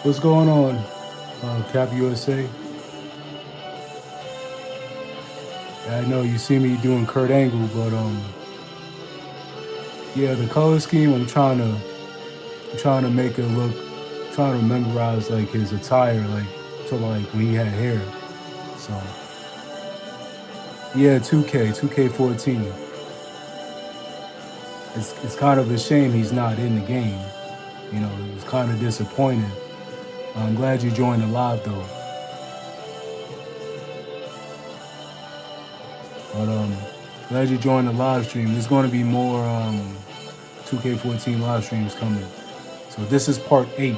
What's going on, Cap USA? Yeah, I know you see me doing Kurt Angle, but yeah, the color scheme. I'm trying to make it look, trying to memorize like his attire, like to like when he had hair. So yeah, 2K14. It's kind of a shame he's not in the game. You know, it's kind of disappointing. I'm glad you joined the live though. But glad you joined the live stream. There's going to be more 2K14 live streams coming. So this is part 8.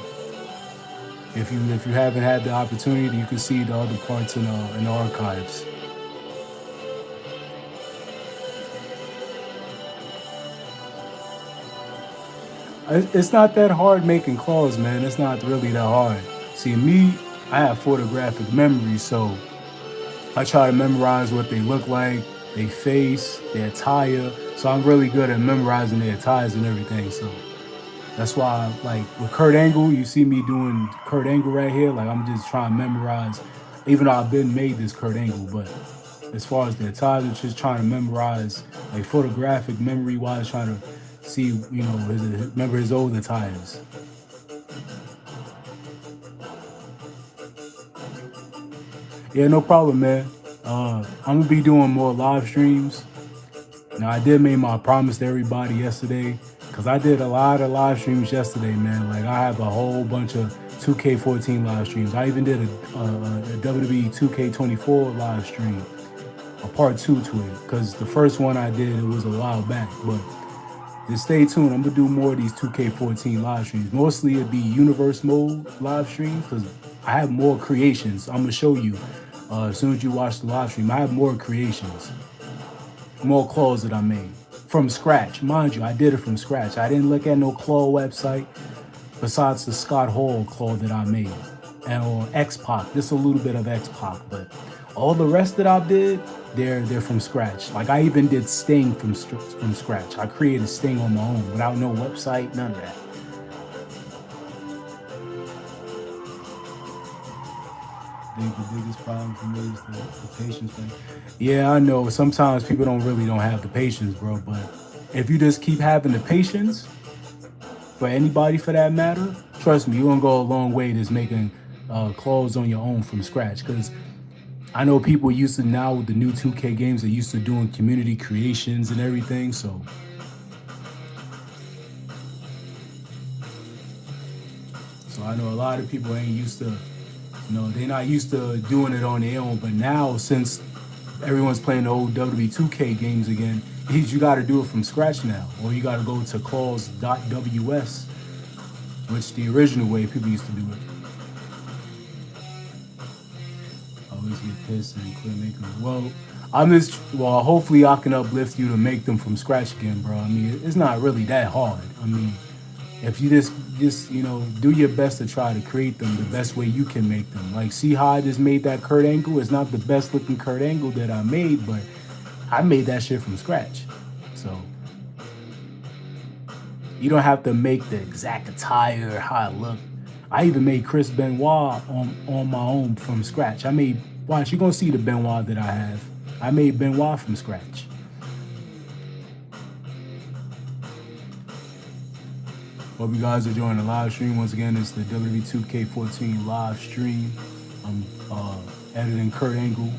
If you haven't had the opportunity, you can see the other parts in the archives. It's not that hard making claws, man. It's not really that hard. See, me, I have photographic memory, so I try to memorize what they look like, their face, their attire. So I'm really good at memorizing their attires and everything. So that's why, like with Kurt Angle, you see me doing Kurt Angle right here. Like I'm just trying to memorize, even though I've been made this Kurt Angle. But as far as the attires, I'm just trying to memorize, like photographic memory wise, trying to see, remember his old attires. Yeah, no problem, man. I'm gonna be doing more live streams. Now I did make my promise to everybody yesterday, cause I did a lot of live streams yesterday, man. Like I have a whole bunch of 2K14 live streams. I even did a WWE 2K24 live stream, a part 2 to it, cause the first one I did it was a while back. But just stay tuned. I'm gonna do more of these 2K14 live streams. Mostly it'd be universe mode live streams, cause I have more creations. I'm gonna show you as soon as you watch the live stream. I have more creations, more claws that I made from scratch. Mind you, I did it from scratch. I didn't look at no claw website besides the Scott Hall claw that I made. And or X-Pac, just a little bit of X-Pac, but all the rest that I did, they're from scratch. Like I even did Sting from scratch. I created Sting on my own without no website, none of that. I think the biggest problem for me is the patience thing. Yeah, I know. Sometimes people don't have the patience, bro. But if you just keep having the patience, for anybody for that matter, trust me, you're gonna go a long way just making clothes on your own from scratch. Because I know people used to now with the new 2K games, they're used to doing community creations and everything. So I know a lot of people ain't used to, they're not used to doing it on their own. But now since everyone's playing the old WWE 2K games again, you got to do it from scratch now, or you got to go to claws.ws, which the original way people used to do it. I always get pissed and quit making them. Hopefully I can uplift you to make them from scratch again, bro. I mean, it's not really that hard. I mean, if you just do your best to try to create them the best way you can make them. Like, see how I just made that Kurt Angle? It's not the best looking Kurt Angle that I made, but I made that shit from scratch. So you don't have to make the exact attire how it look. I even made Chris Benoit on my own from scratch. Watch, you're gonna see the Benoit that I have. I made Benoit from scratch. Hope you guys are enjoying the live stream. Once again, it's the WWE 2K14 live stream. I'm editing Kurt Angle,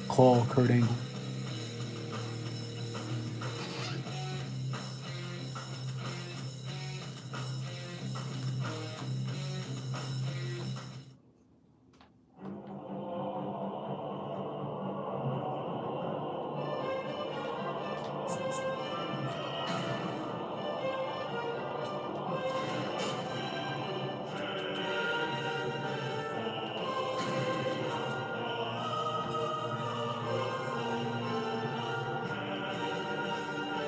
call Kurt Angle.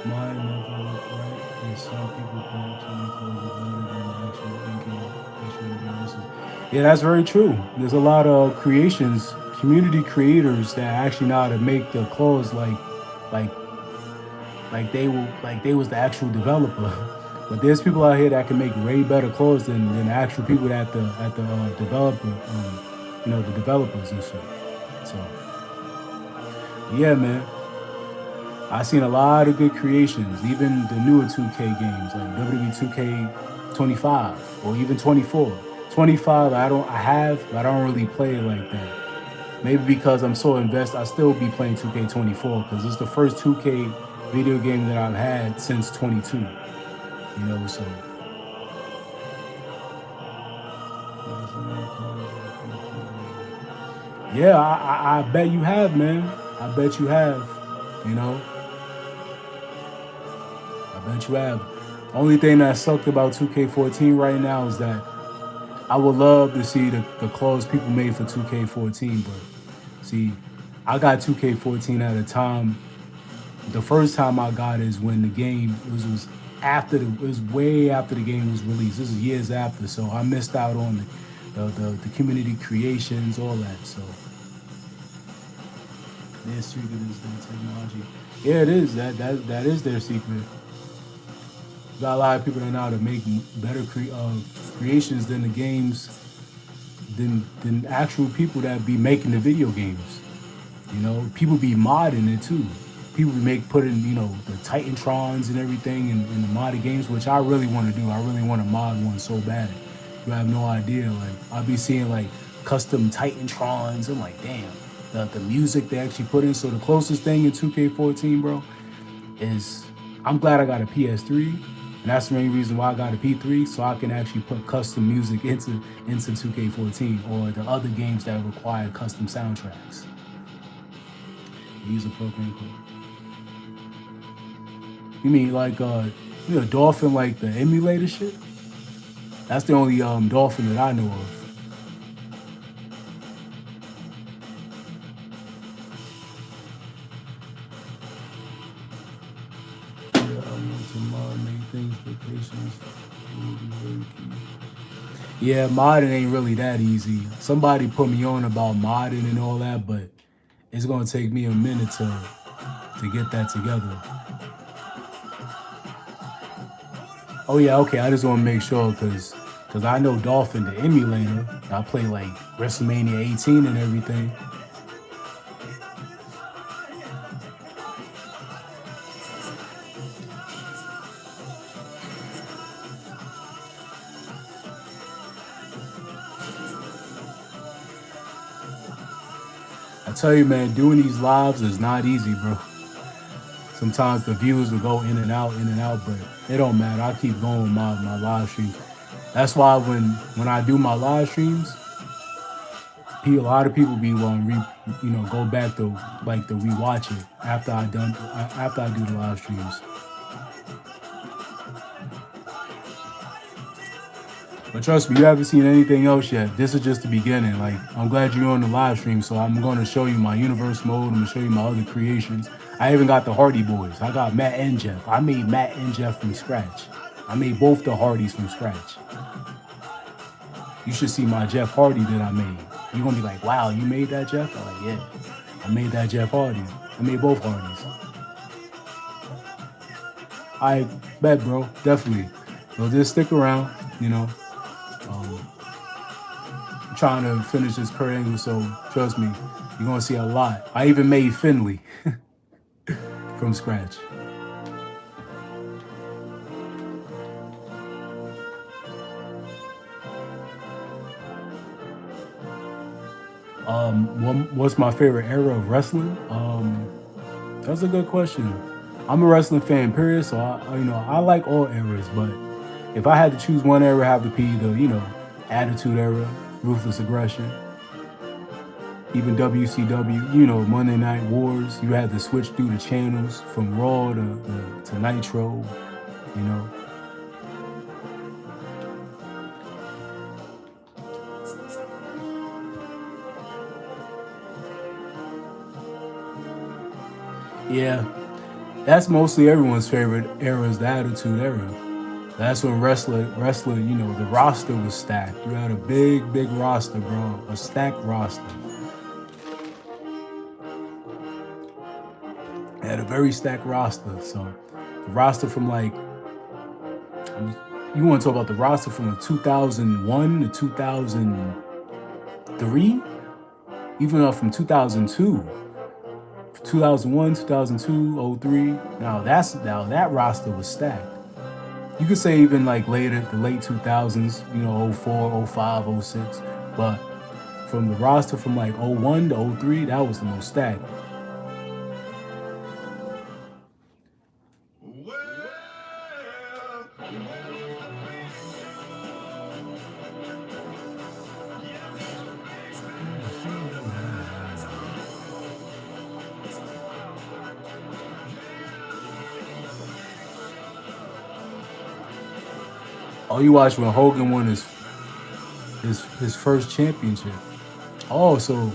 Mine never look right, and some people can actually close it better than actual thinking, actual diagnosis. Yeah, that's very true. There's a lot of creations, community creators that actually know how to make the clothes like, like they was the actual developer. But there's people out here that can make way better clothes than the actual people at the developer, the developers and shit. So yeah, man, I seen a lot of good creations, even the newer 2K games like WWE 2K25 or even 24. 25, I don't really play it like that. Maybe because I'm so invested, I still be playing 2K24 because it's the first 2K video game that I've had since 22. So. Yeah, I bet you have, man. I bet you have. You know, I bet you have. Only thing that sucked about 2K14 right now is that I would love to see the clothes people made for 2K14, but see, I got 2K14 at a time. The first time I got it is when the game was after it was way after the game was released. This is years after, so I missed out on the community creations, all that. So their secret is their technology. Yeah, it is. That is their secret. Got a lot of people that know how to make better creations than the games, than actual people that be making the video games. People be modding it too. People be putting the Titantrons and everything in the modded games, which I really want to do. I really want to mod one so bad. You have no idea. Like I'll be seeing like custom Titantrons. I'm like, damn, the music they actually put in. So the closest thing in 2K14, bro, is I'm glad I got a PS3, and that's the main reason why I got a P3, so I can actually put custom music into 2K14 or the other games that require custom soundtracks. Use a program code. You mean like Dolphin, like the emulator shit? That's the only Dolphin that I know of. Yeah, modding ain't really that easy. Somebody put me on about modding and all that, but it's gonna take me a minute to get that together. Oh yeah, okay. I just want to make sure because I know Dolphin the emulator. I play like WrestleMania 18 and everything. I tell you, man, doing these lives is not easy, bro. Sometimes the views will go in and out, but it don't matter. I keep going with my live streams. That's why when I do my live streams, a lot of people be go back to rewatch it after I do the live streams. But trust me, you haven't seen anything else yet. This is just the beginning. Like, I'm glad you're on the live stream, so I'm going to show you my universe mode. I'm going to show you my other creations. I even got the Hardy Boys. I got Matt and Jeff. I made Matt and Jeff from scratch. I made both the Hardys from scratch. You should see my Jeff Hardy that I made. You're going to be like, wow, you made that, Jeff? I'm like, yeah. I made that Jeff Hardy. I made both Hardys. I bet, bro. Definitely. So just stick around, I'm trying to finish this Kurt Angle, so trust me, you're gonna see a lot. I even made Finley from scratch. What's my favorite era of wrestling? That's a good question. I'm a wrestling fan, period. So I like all eras, but if I had to choose one era, I have to be the Attitude Era, Ruthless Aggression, even WCW. Monday Night Wars. You had to switch through the channels from Raw to Nitro. Yeah, that's mostly everyone's favorite era is the Attitude Era. That's when wrestling, the roster was stacked. You had a big roster, bro. A stacked roster. Had a very stacked roster. So the roster from like, You want to talk about the roster from 2001 to 2003, even up from 2002, 2001, 2002, 03. Now that roster was stacked. You could say even like later, the late 2000s, 04, 05, 06. But from the roster from like 01 to 03, that was the most stacked. Oh, you watched when Hogan won his first championship. Oh, so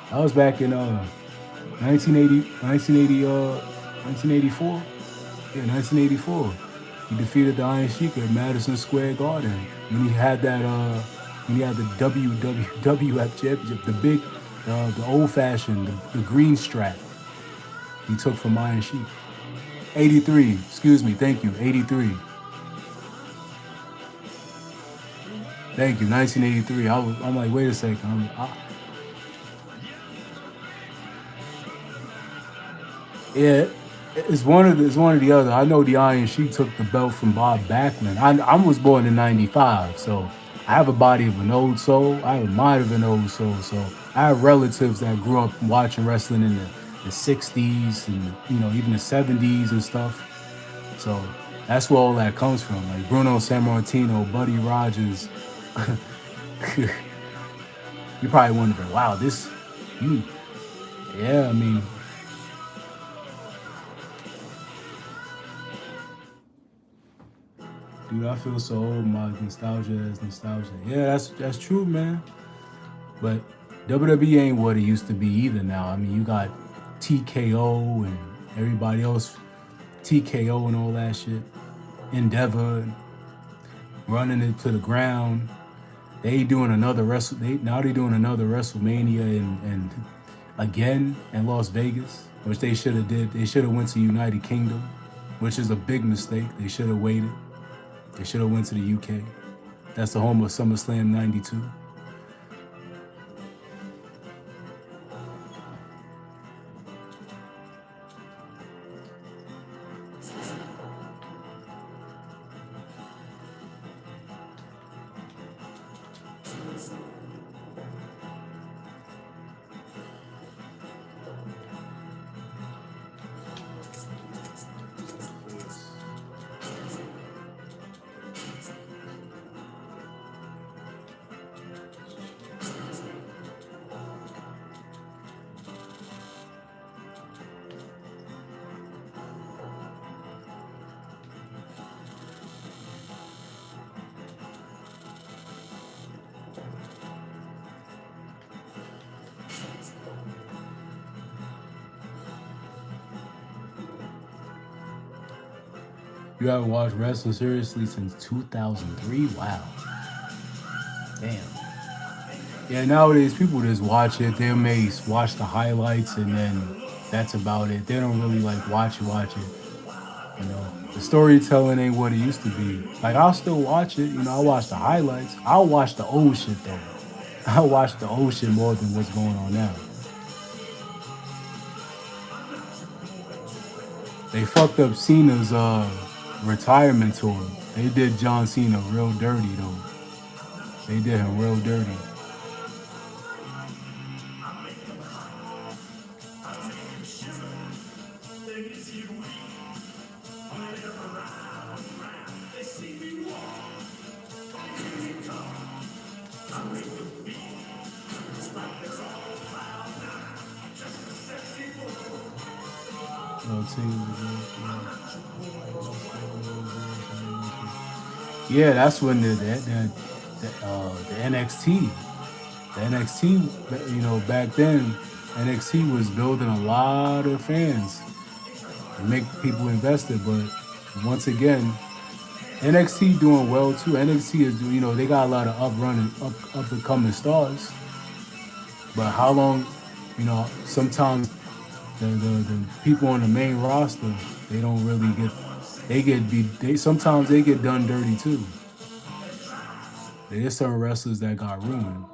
that was back in 1980, 1984. Yeah, 1984. He defeated the Iron Sheik at Madison Square Garden when he had that when he had the WWF championship, the big, the old fashioned, the green strap. He took from Iron Sheik. 83. Excuse me. Thank you. 83. Thank you. 1983. I'm like, wait a second. Yeah, it's one of the other. I know the Iron Sheik took the belt from Bob Backlund. I was born in '95, so I have a body of an old soul. I have a mind of an old soul. So I have relatives that grew up watching wrestling in the '60s and even the '70s and stuff. So that's where all that comes from. Like Bruno Sammartino, Buddy Rogers. You're probably wondering, wow, yeah, I mean. Dude, I feel so old. My nostalgia is nostalgia. Yeah, that's true, man. But WWE ain't what it used to be either now. I mean, you got TKO and everybody else, TKO and all that shit. Endeavor running it to the ground. They doing another now they're doing another WrestleMania and again in Las Vegas, which they should have did. They should have went to United Kingdom, which is a big mistake. They should have waited. They should have went to the UK. That's the home of SummerSlam '92. You haven't watched wrestling seriously since 2003? Wow. Damn. Yeah, nowadays people just watch it. They may watch the highlights and then that's about it. They don't really like watch it. The storytelling ain't what it used to be. Like I'll still watch it. I watch the highlights. I'll watch the old shit though. I watch the old shit more than what's going on now. They fucked up Cena's retirement tour. They did John Cena real dirty though. They did him real dirty. Yeah, that's when the NXT, back then, NXT was building a lot of fans and make people invested. But once again, NXT doing well too. NXT is, they got a lot of up and coming stars. But how long, sometimes the people on the main roster, they don't really get sometimes they get done dirty too. There's some wrestlers that got ruined.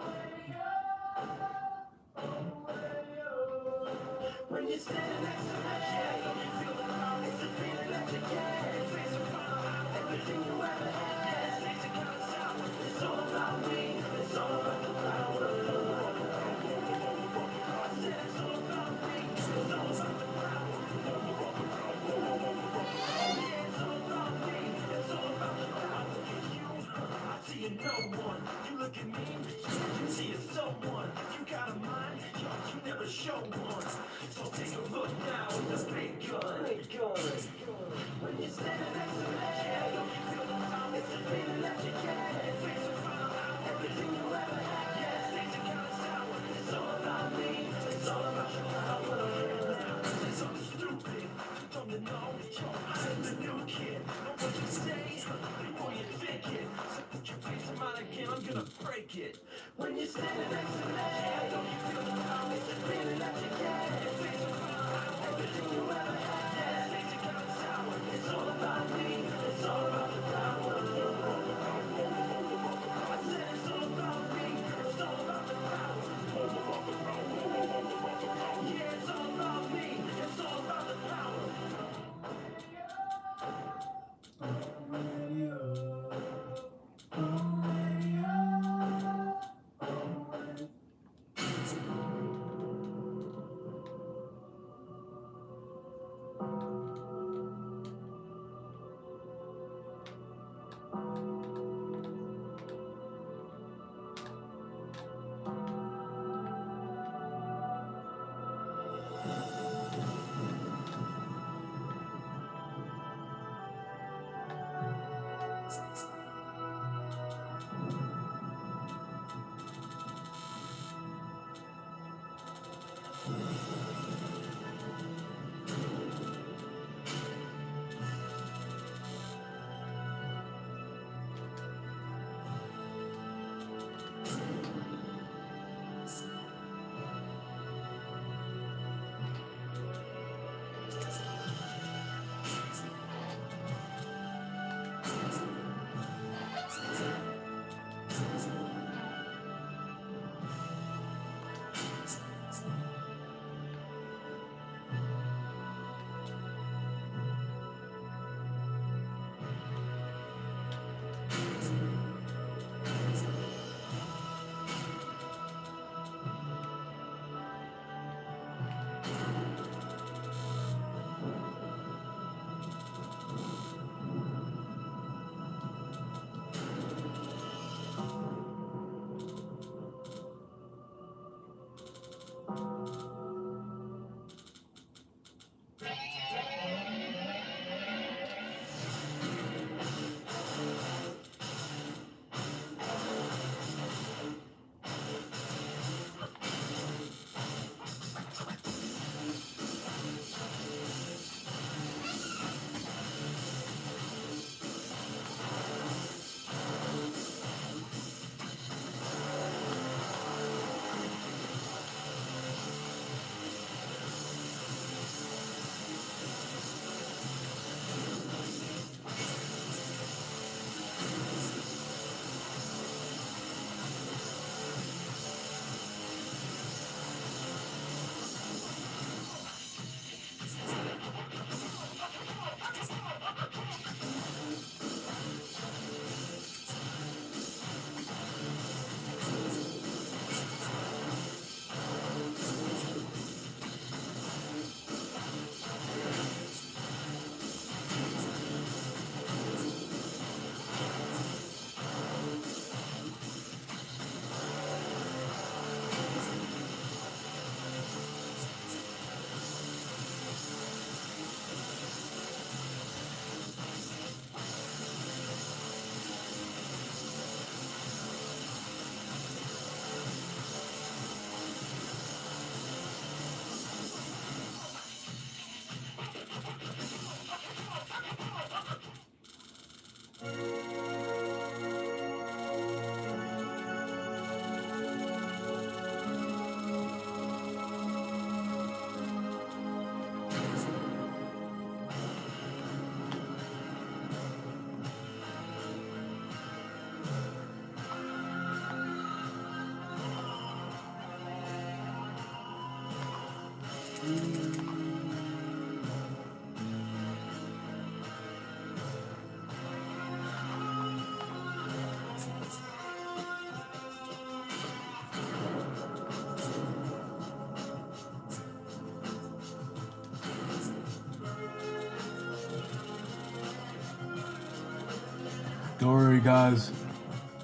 don't worry, guys.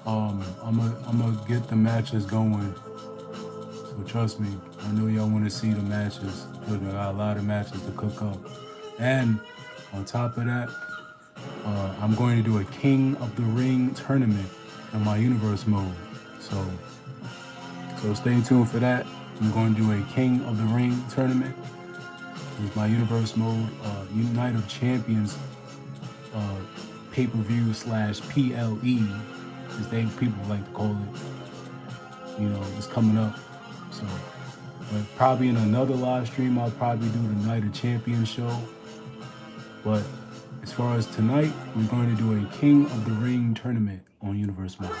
I'm gonna get the matches going. So trust me, I know y'all want to see the matches. Look, I got a lot of matches to cook up. And on top of that, I'm going to do a King of the Ring tournament in my universe mode. So stay tuned for that. I'm going to do a King of the Ring tournament with my universe mode, Night of Champions pay-per-view slash PLE, as people like to call it. You know, it's coming up. So, but probably in another live stream, I'll probably do the Night of Champions show. But as far as tonight, we're going to do a King of the Ring tournament on Universe Mode.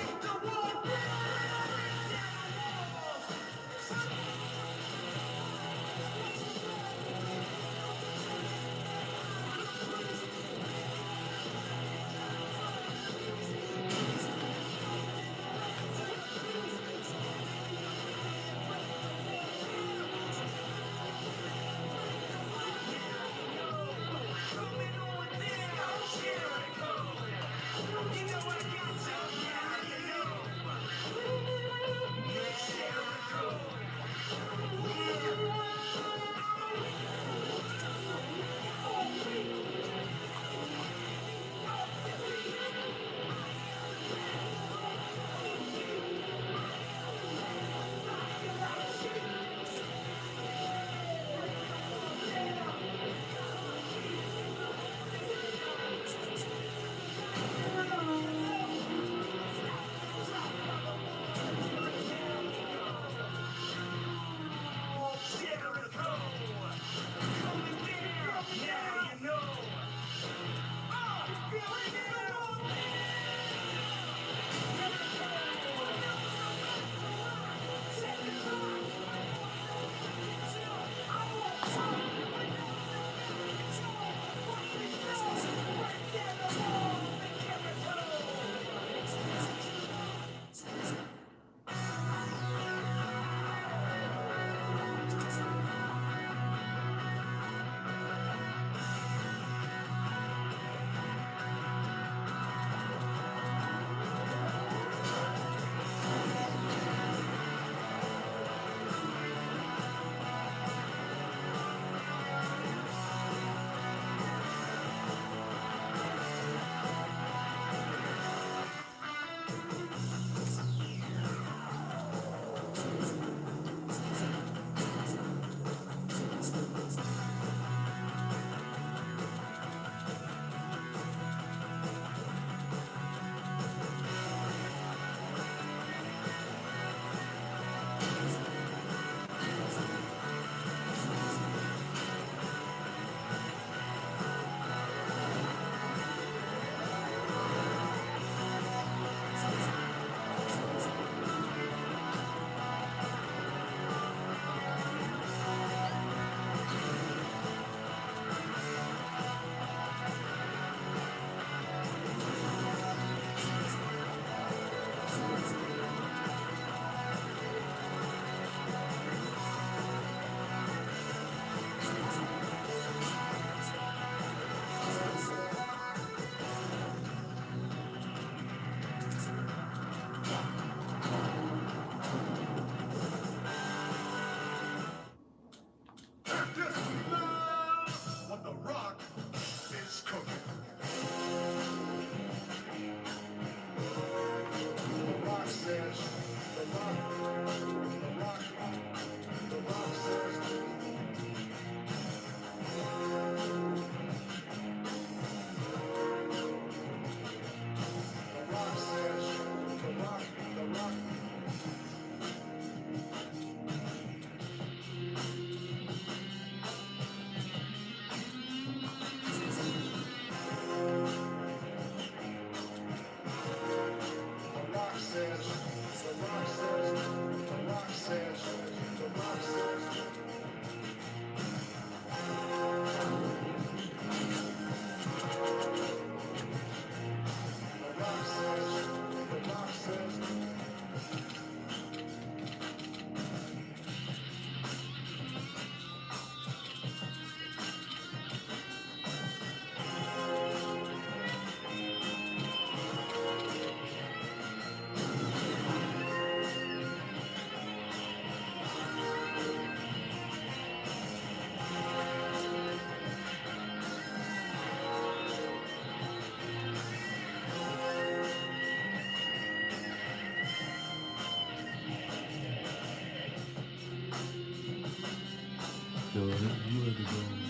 good. You looking good.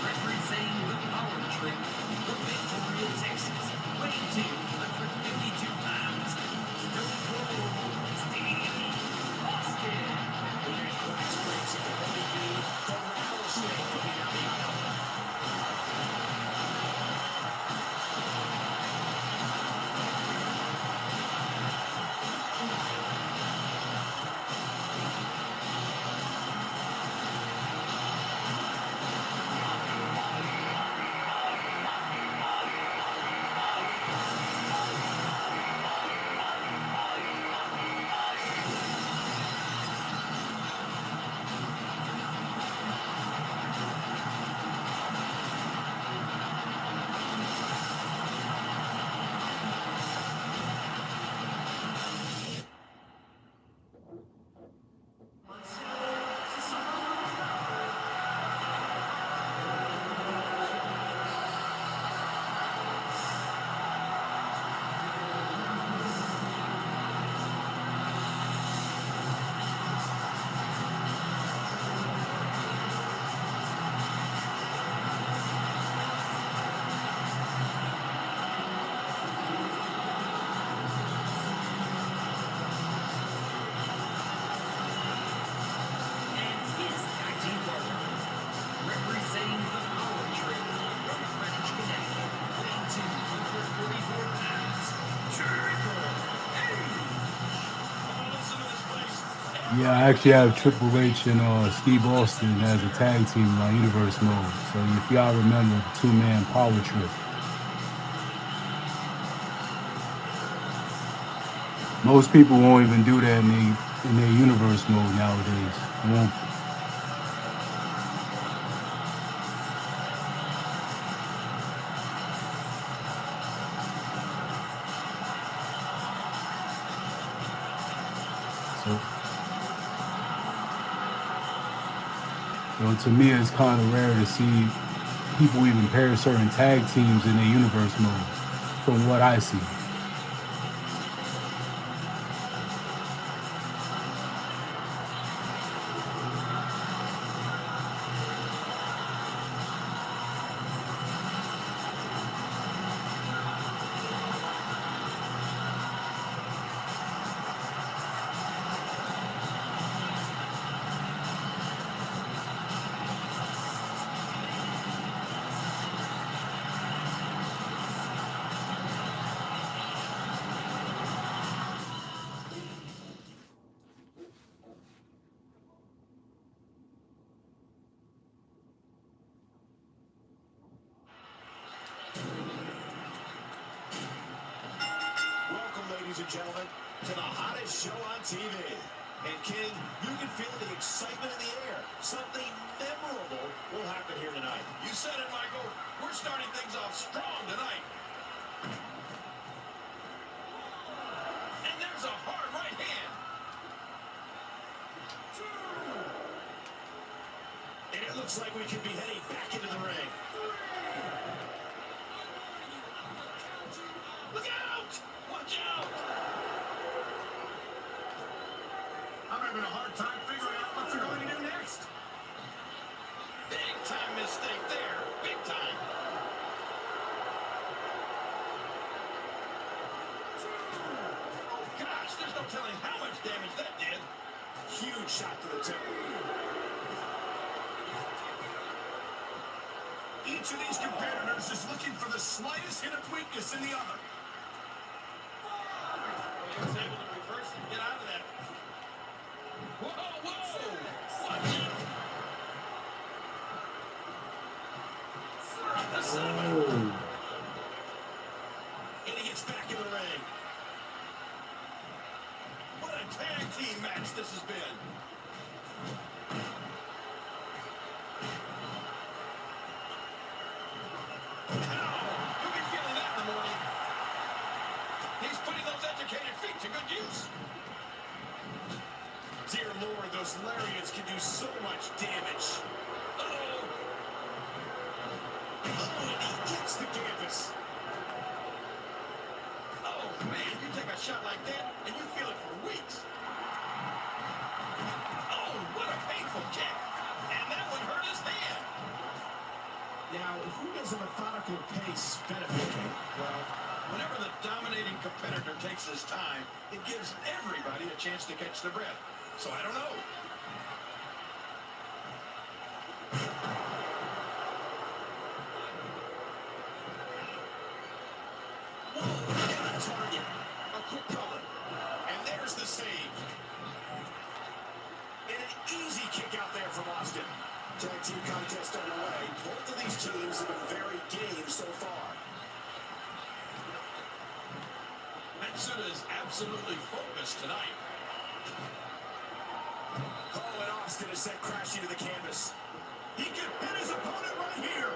Representing the power trip from Victoria, Texas, weighing 252 pounds, Stone Cold Steve Austin. Class breaks in the WWE the rattlesnake coming down the aisle. Representing the power trip from Greenwich, Connecticut, weighing 244 pounds, Triple H. Yeah, I actually have Triple H and Steve Austin as a tag team in my universe mode. So if y'all remember the two-man power trip. Most people won't even do that in their universe mode nowadays. They won't. So to me, it's kind of rare to see people even pair certain tag teams in their universe mode, from what I see. Welcome, ladies and gentlemen, to the hottest show on TV. And King, you can feel the excitement in the air. Something memorable will happen here tonight. You said it, Michael. We're starting things off strong tonight. And there's a hard right hand. And it looks like we could be heading back into the ring. Look out! Watch out! I'm having a hard time figuring out what you're going to do next. Big time mistake there. Big time. Oh, gosh, there's no telling how much damage that did. Huge shot to the temple. Each of these competitors is looking for the slightest hint of weakness in the other. He was able to reverse and get out of that. Whoa, whoa! Watch it! We're up to 7. And he gets back in the ring. What a tag team match this has been. You'll be feeling that in the morning. He's putting those educated feet to good use. Dear Lord, those lariats can do so much damage. Uh-oh. Oh, and he hits the canvas. Oh, man, you take a shot like that, and you feel it for weeks. nice benefit, King. Well, whenever the dominating competitor takes his time, it gives everybody a chance to catch their breath. So I don't know. Whoa, got a target. A quick cover. And there's the save. And an easy kick out there from Austin. Tag team contest underway. Both of these teams have been very game so far. Matsuda is absolutely focused tonight. Oh, and Austin is sent crashing to the canvas. He can pin his opponent right here.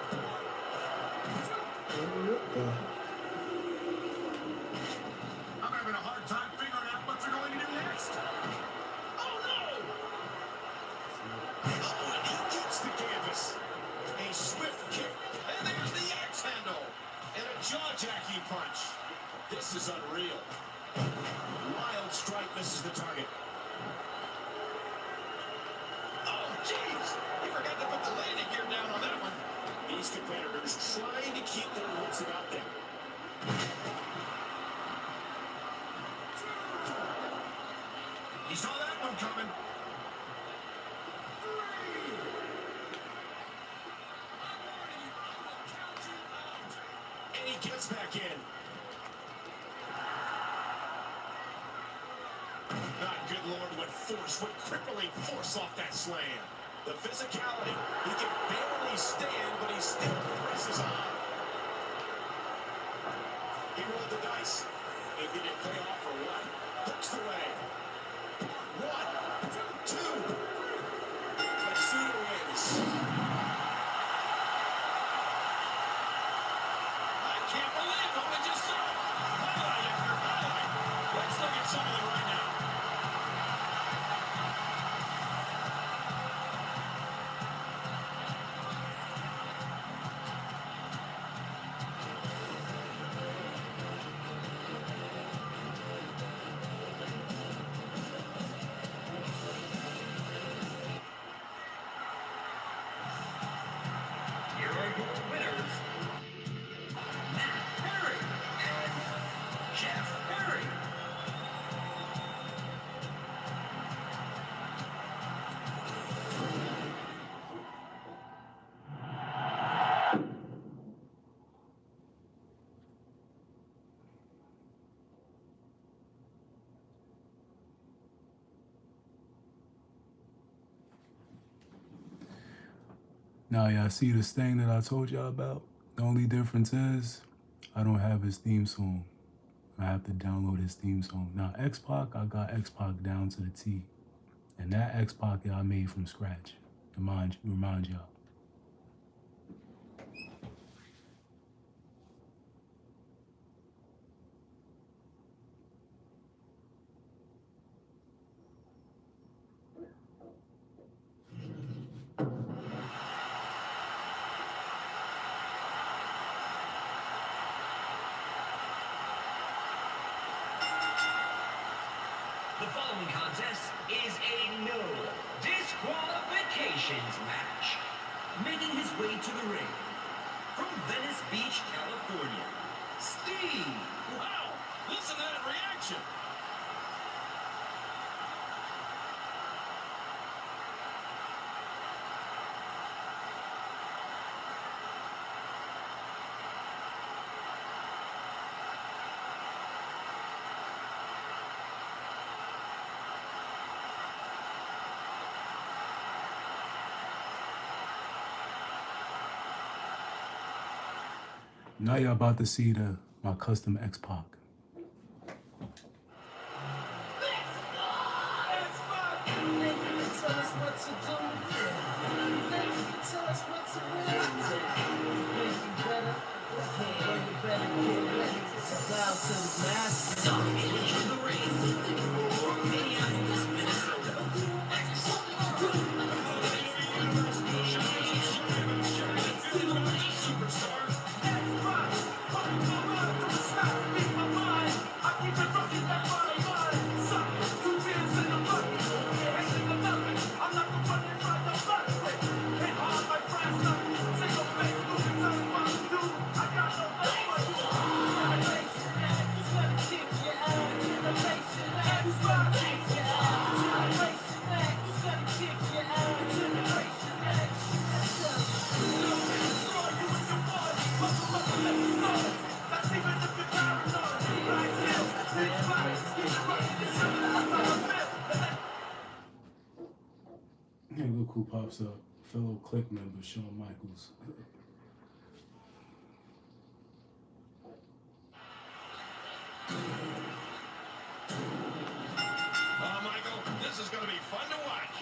I'm having a hard time figuring out what they're going to do next. Oh, no! Oh, and he eats the canvas. A swift kick. And there's the axe handle. And a jaw-jacking punch. This is unreal. Wild strike misses the target. Oh, jeez. He forgot to put the landing gear down on that one. These competitors trying to keep their wits about them. He saw that one coming. And he gets back in. Not good, Lord, what force, what crippling force off that slam. The physicality, he can barely stand, but he still presses on. He rolled the dice. And did it pay off or what? Hooks the way. 1, 2. Matsuda wins. I can't believe what we just saw. Highlight after highlight. Let's look at some of them right now. Here are your winners, Matt Perry and Jeff Perry. Now y'all see this thing that I told y'all about? The only difference is I don't have his theme song. I have to download his theme song. Now X-Pac, I got X-Pac down to the T. And that X-Pac I made from scratch. Remind y'all. The following contest is a no disqualifications match. Making his way to the ring from Venice Beach, California, Steve. Wow. Listen to that reaction. Now y'all about to see my custom X-Pac. Hey, look who pops up. Fellow Click member Shawn Michaels. Oh, Michael, this is going to be fun to watch.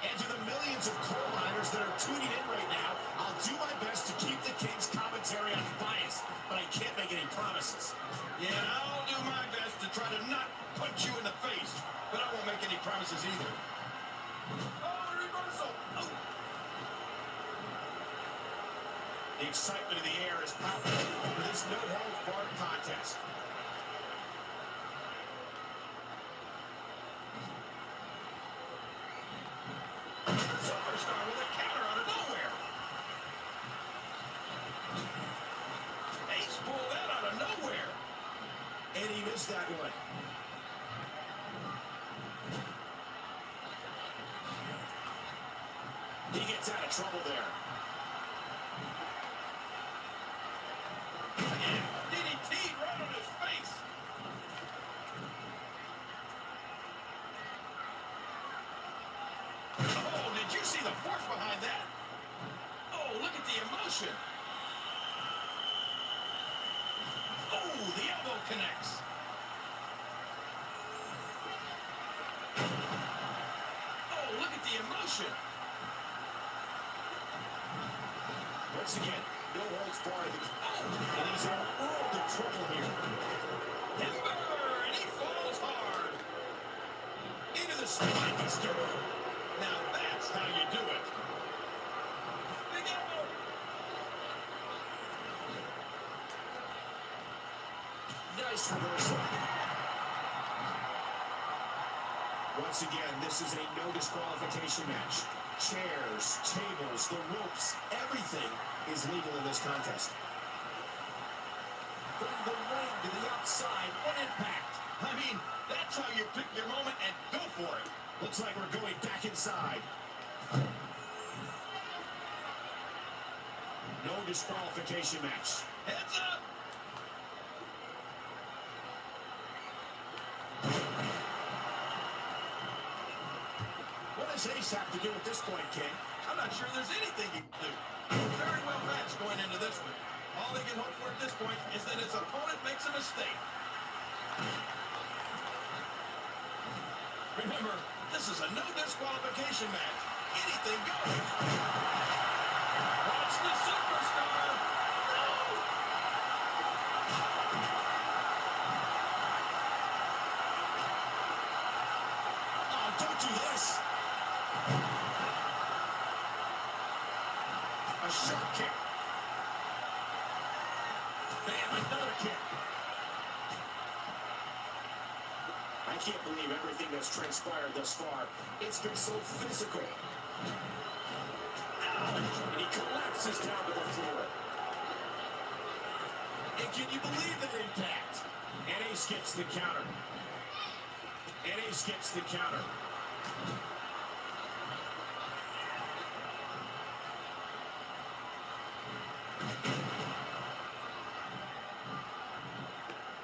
And to the millions of coal miners that are tuning in right now, I'll do my best to keep the King's commentary unbiased, but I can't make any promises. Yeah, and I'll do my best to try to not punch you in the face, but I won't make any promises either. Oh, reversal! Oh. The excitement in the air is palpable for this no-holds-barred contest. Superstar with a counter out of nowhere. Ace pulled that out of nowhere. And he missed that one. He gets out of trouble there. And DDT right on his face. Oh, did you see the force behind that? Oh, look at the emotion. Oh, the elbow connects. Oh, look at the emotion. Once again, no holds barred. Oh, And he's in a world of trouble here. timber, and he falls hard. Into the spiky stirrup. Now that's how you do it. Big elbow. Nice reversal. Once again, this is a no disqualification match. Chairs, tables, the ropes, everything is legal in this contest. From the ring to the outside, what impact! I mean, that's how you pick your moment and go for it. Looks like we're going back inside. No disqualification match. Heads up. What does Ace have to do at this point, King? I'm not sure there's anything he can do. Very well matched going into this one. All he can hope for at this point is that his opponent makes a mistake. Remember, this is a no disqualification match. Anything goes. Watch the superstar. No! Oh, don't do this! A sharp kick. Bam, another kick. I can't believe everything that's transpired thus far. It's been so physical. Ouch! And he collapses down to the floor. And can you believe that impact? And Ace gets the counter. And Ace gets the counter.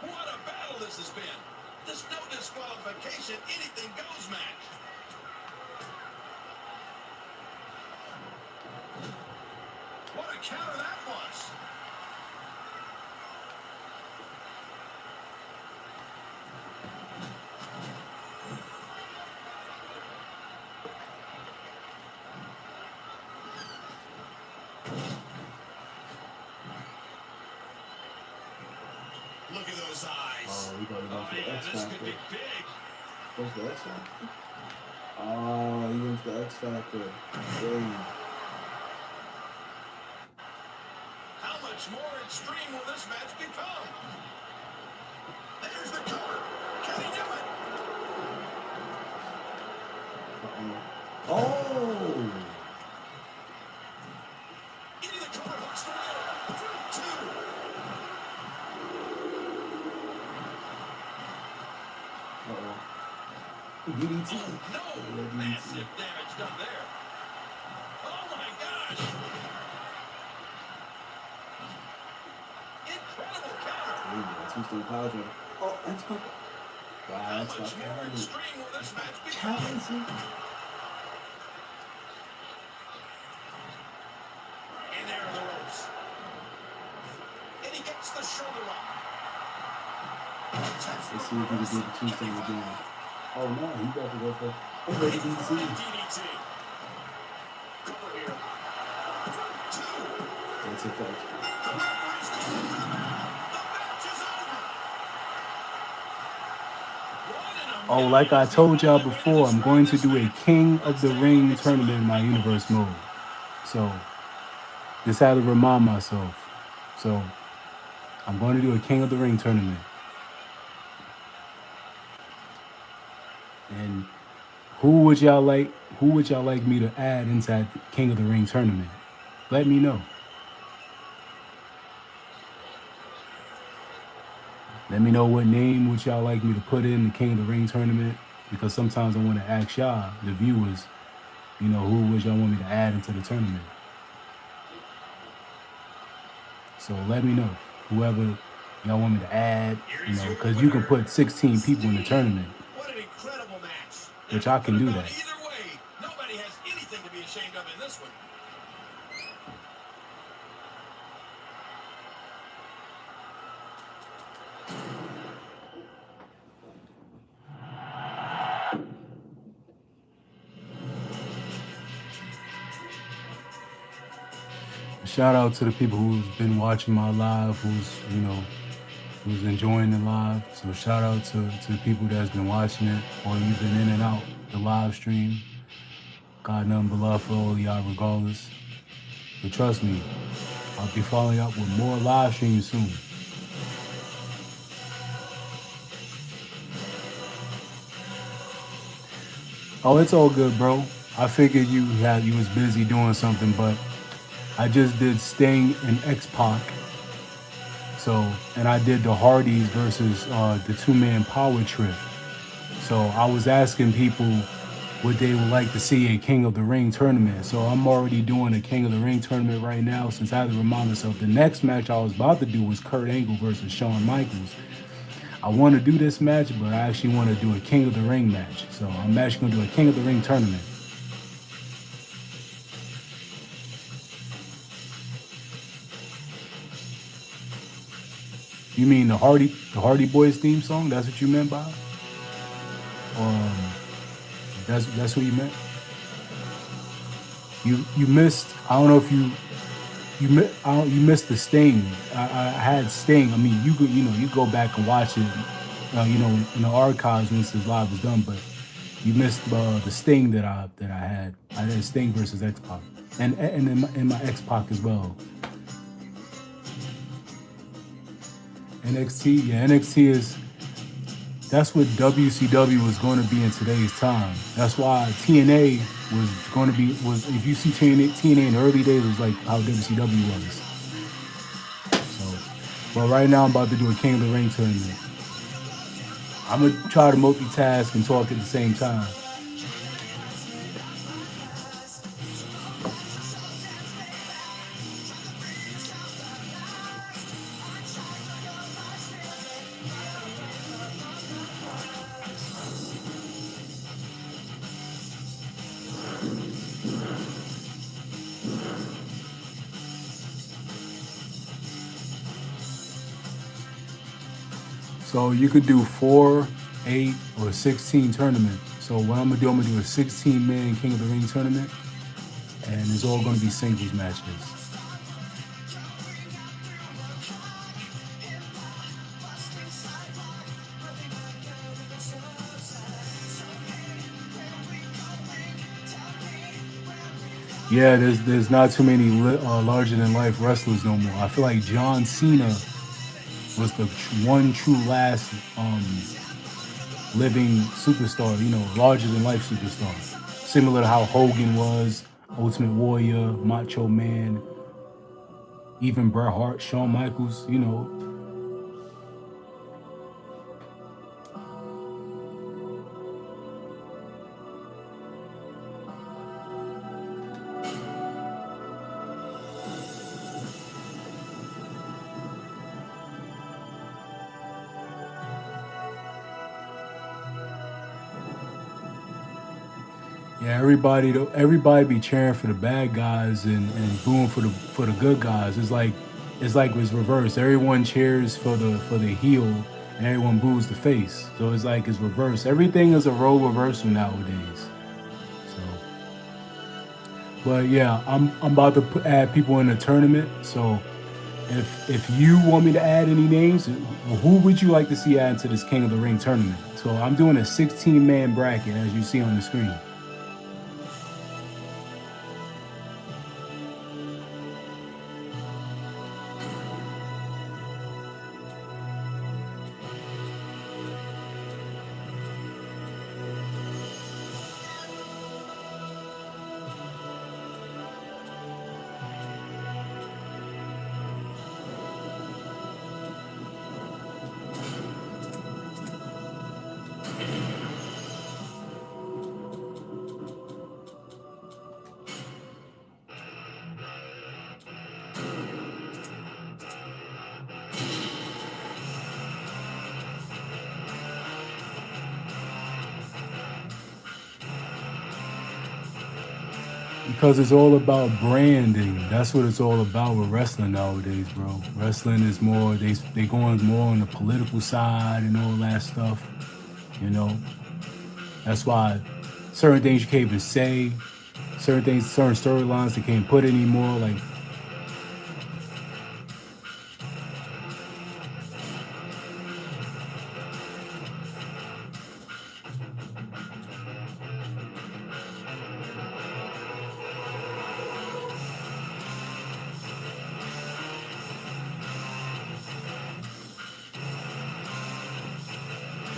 What a battle this has been. This no disqualification, anything goes match. What a counter that was. Look at those eyes. Oh, he probably going for the yeah, X this could be Factor. big. Goes for the X Factor? Oh, he went for the X Factor. Dang. How much more extreme will this match become? There's the cover. Can he do it? Oh! Into the cover, hooks the wheel. 2. DDT. No, DDT. massive damage done there. Oh my gosh! Incredible counter. That's who's still power driver. Oh, X Factor. Wow, How X much Factor. more extreme will this match become? Challenge him. see if he can do the tombstone again. Oh no, he about to go for Ready ADC. for a DDT. Cover here. Two. That's a fact. Oh, like I told y'all before, I'm going to do a King of the Ring tournament in my universe mode. So, just had to remind myself. So, I'm going to do a King of the Ring tournament. And who would y'all like me to add inside the King of the Ring tournament? Let me know. Let me know what name would y'all like me to put in the King of the Ring tournament, because sometimes I want to ask y'all, the viewers, you know, who would y'all want me to add into the tournament. So let me know, whoever y'all want me to add, you know, because you can put 16 people in the tournament, What an incredible match. which I can do that. Either way, nobody has anything to be ashamed of in this one. Shout out to the people who's been watching my live, who's enjoying the live. So shout out to the people that's been watching it, or you've been in and out the live stream. God nothing but love for all of y'all regardless. But trust me, I'll be following up with more live streams soon. Oh, it's all good, bro. I figured you was busy doing something, but I just did Sting and X-Pac. So, and I did the Hardys versus the two-man power trip. So I was asking people what they would like to see a King of the Ring tournament. So I'm already doing a King of the Ring tournament right now, since I had to remind myself the next match I was about to do was Kurt Angle versus Shawn Michaels. I want to do this match, but I actually want to do a King of the Ring match. So I'm actually going to do a King of the Ring tournament. You mean the Hardy Boys theme song? That's what you meant by? That's what you meant. You missed. I don't know if you missed the Sting. I had Sting. I mean, you go back and watch it. In the archives once this live is done. But you missed the Sting that I had. I had Sting versus X-Pac, and in my X-Pac as well. NXT, yeah, NXT that's what WCW was going to be in today's time. That's why TNA was going to be, if you see TNA in the early days, it was like how WCW was. So, but right now I'm about to do a King of the Ring tournament. I'm going to try to multitask and talk at the same time. So you could do 4, 8, or 16 tournaments. So what I'm gonna do a 16-man King of the Ring tournament, and it's all gonna be singles matches. Yeah, there's not too many larger than life wrestlers no more. I feel like John Cena was the one true last living superstar, larger than life superstar. Similar to how Hogan was, Ultimate Warrior, Macho Man, even Bret Hart, Shawn Michaels, Yeah, everybody be cheering for the bad guys and booing for the good guys. It's like it's reversed. Everyone cheers for the heel, and everyone boos the face. So it's like it's reverse. Everything is a role reversal nowadays. So, but yeah, I'm about to add people in the tournament. So if you want me to add any names, who would you like to see add to this King of the Ring tournament? So I'm doing a 16-man bracket as you see on the screen. Because it's all about branding. That's what it's all about with wrestling nowadays, bro. Wrestling is more they going more on the political side and all that stuff. You know, that's why certain things you can't even say, certain storylines they can't put anymore. Like,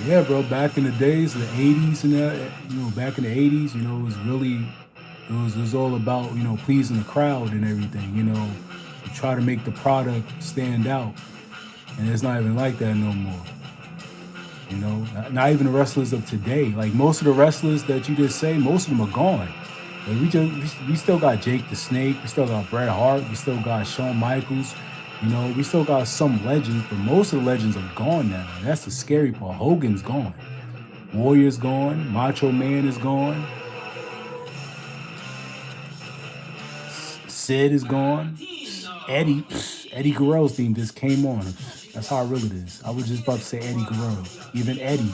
yeah, bro. Back in the days, the '80s and that, back in the '80s, it was really, it was all about pleasing the crowd and everything. You try to make the product stand out, and it's not even like that no more. Not even the wrestlers of today. Like most of the wrestlers that you just say, most of them are gone. Like we still got Jake the Snake, we still got Bret Hart, we still got Shawn Michaels. We still got some legends, but most of the legends are gone now. And that's the scary part. Hogan's gone, Warrior's gone, Macho Man is gone, Sid is gone, Eddie Guerrero's theme just came on. That's how real it is. I was just about to say Eddie Guerrero. Even Eddie.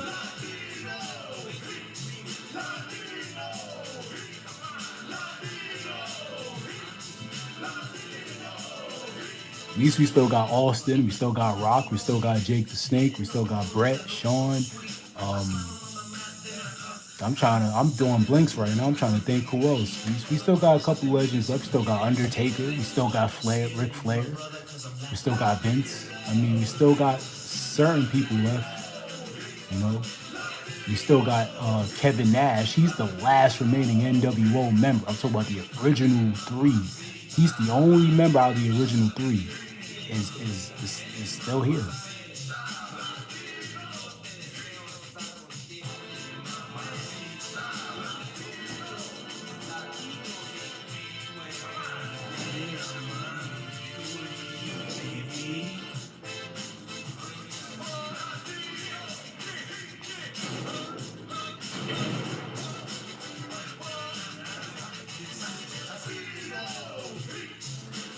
At least we still got Austin, we still got Rock, we still got Jake the Snake, we still got Brett, Sean. I'm doing blinks right now. I'm trying to think who else. We still got a couple legends left. We still got Undertaker. We still got Ric Flair. We still got Vince. I mean, we still got certain people left. We still got Kevin Nash. He's the last remaining NWO member. I'm talking about the original three. He's the only member out of the original three is still here.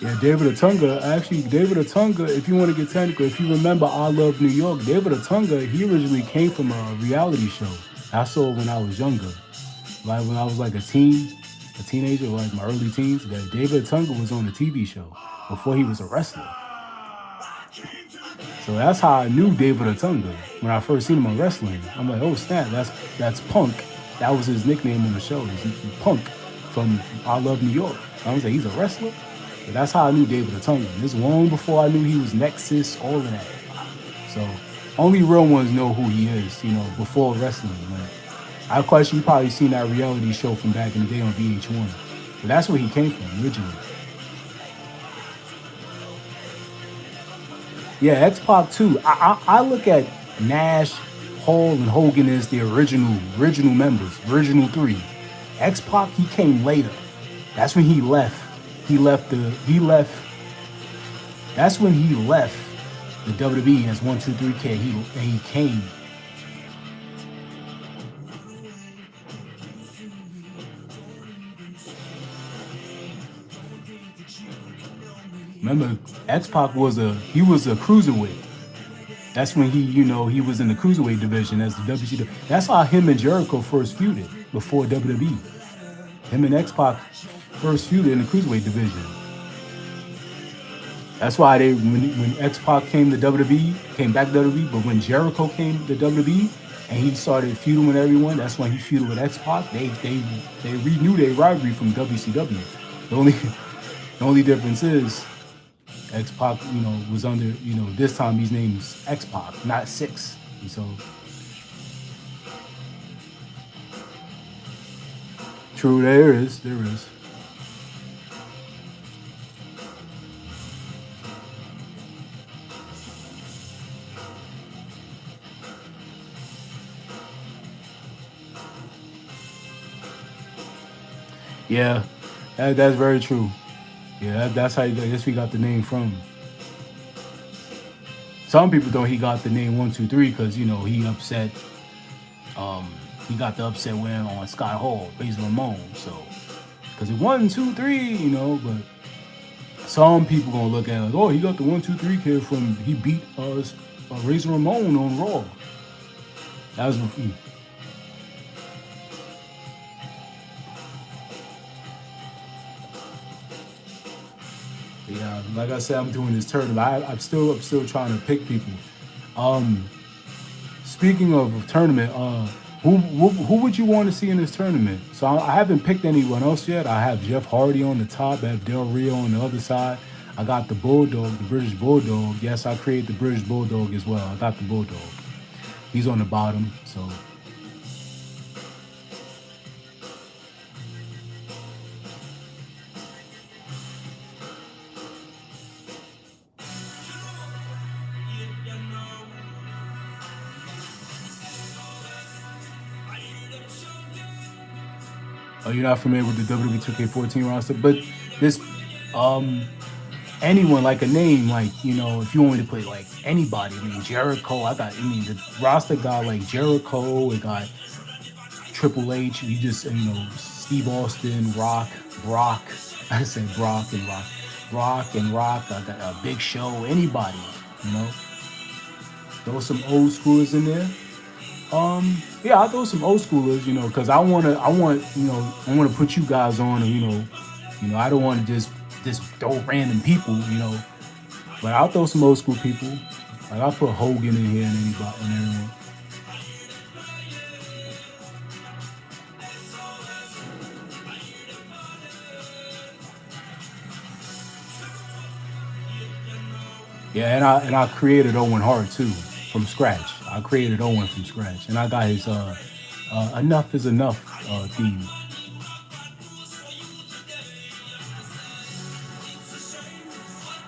Yeah, David Otunga, if you want to get technical, if you remember I Love New York, David Otunga, he originally came from a reality show. I saw it when I was younger. Like when I was like a teenager, like my early teens, that David Otunga was on a TV show before he was a wrestler. So that's how I knew David Otunga when I first seen him on wrestling. I'm like, oh snap, that's Punk. That was his nickname on the show. He's Punk from I Love New York. I was like, he's a wrestler? But that's how I knew David Otunga. This long before I knew he was Nexus, all of that. So only real ones know who he is, before wrestling. Man. I question you probably seen that reality show from back in the day on VH1. But that's where he came from originally. Yeah, X-Pac too. I look at Nash, Hall, and Hogan as the original members, original three. X-Pac, he came later. That's when he left. That's when he left the WWE as 1-2-3 he came. Remember, X-Pac was a cruiserweight. That's when he, you know, he was in the cruiserweight division as the WCW. That's how him and Jericho first feuded before WWE. Him and X-Pac first feuded in the cruiserweight division. That's why when X-Pac came to WWE, came back to WWE, but when Jericho came to WWE and he started feuding with everyone, that's when he feuded with X-Pac. They renewed their rivalry from WCW. The only difference is X-Pac, you know, was under, you know, this time his name's X-Pac, not Six. And so, true, there is. Yeah, that's very true. Yeah, that's how I guess we got the name from. Some people thought he got the name 123 because, you know, he upset. He got the upset win on Scott Hall, Razor Ramon. So, because it 1, 2, 3, you know, but some people gonna look at it, oh, he got the 1, 2, 3 kid from he beat Razor Ramon on Raw. That was. Yeah, like I said, I'm doing this tournament. I'm still trying to pick people. Speaking of tournament, who would you want to see in this tournament? So I haven't picked anyone else yet. I have Jeff Hardy on the top. I have Del Rio on the other side. I got the Bulldog, the British Bulldog. Yes, I created the British Bulldog as well. I got the Bulldog. He's on the bottom, so. Oh, you're not familiar with the WWE 2K14 roster, but this, anyone like a name like, you know, if you want me to play like anybody, I mean Jericho, the roster got like Jericho, it got Triple H, you just, you know, Steve Austin, Rock, Brock, I said Brock and Rock, I got a Big Show, anybody, you know, throw some old schoolers in there. Yeah, I'll throw some old schoolers, you know, because I want to put you guys on, and, you know, I don't want to just throw random people, you know, but I'll throw some old school people. Like I'll put Hogan in here and anybody and everyone. Yeah, and I created Owen Hart too from scratch. I created Owen from scratch, and I got his "Enough Is Enough" theme.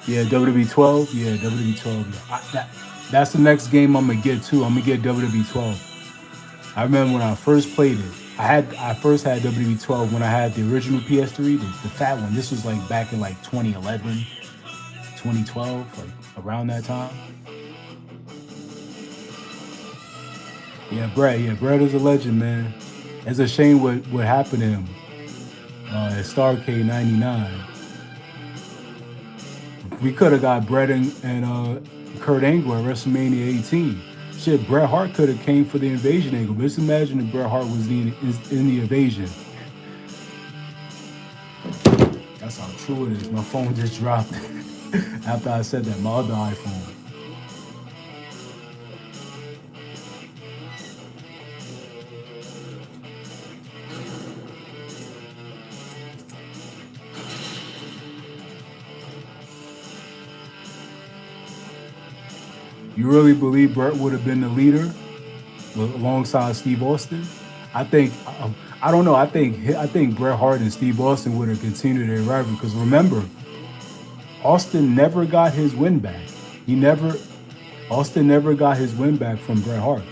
Yeah, WWE 12. Yeah, WWE 12. That's the next game I'm gonna get too. I'm gonna get WWE 12. I remember when I first played it. I first had WWE 12 when I had the original PS3, the fat one. This was like back in like 2011, 2012, like around that time. Yeah, Brett. Yeah, Brett is a legend, man. It's a shame what happened to him at Starrcade '99. We could have got Brett and Kurt Angle at WrestleMania 18. Shit, Bret Hart could have came for the invasion angle. But just imagine if Bret Hart was in the invasion. That's how true it is. My phone just dropped after I said that. My other iPhone. You really believe Bret would have been the leader alongside Steve Austin? I think I don't know. I think Bret Hart and Steve Austin would have continued their rivalry because remember, Austin never got his win back. Austin never got his win back from Bret Hart.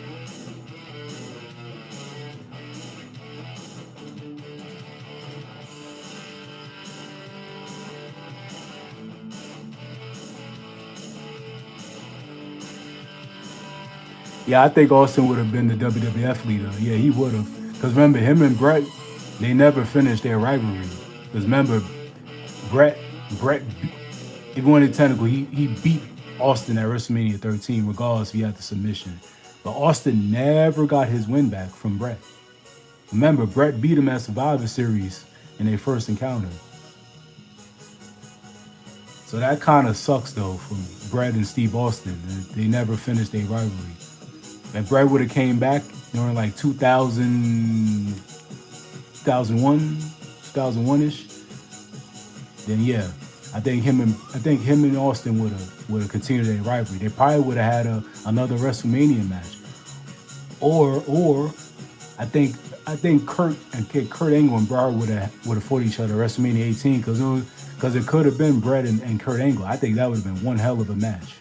Yeah, I think Austin would have been the WWF leader. Yeah, he would have. Because remember, him and Bret, they never finished their rivalry. Because remember, Bret, if you want to be technical, he beat Austin at WrestleMania 13, regardless if he had the submission. But Austin never got his win back from Bret. Remember, Bret beat him at Survivor Series in their first encounter. So that kind of sucks, though, for Bret and Steve Austin. They never finished their rivalry. If Bret would have came back during like 2000, 2001-ish, then yeah, I think him and Austin would have continued their rivalry. They probably would have had another WrestleMania match, or I think Kurt Angle and Bret Hart would have fought each other at WrestleMania 18 because it could have been Bret and Kurt Angle. I think that would have been one hell of a match.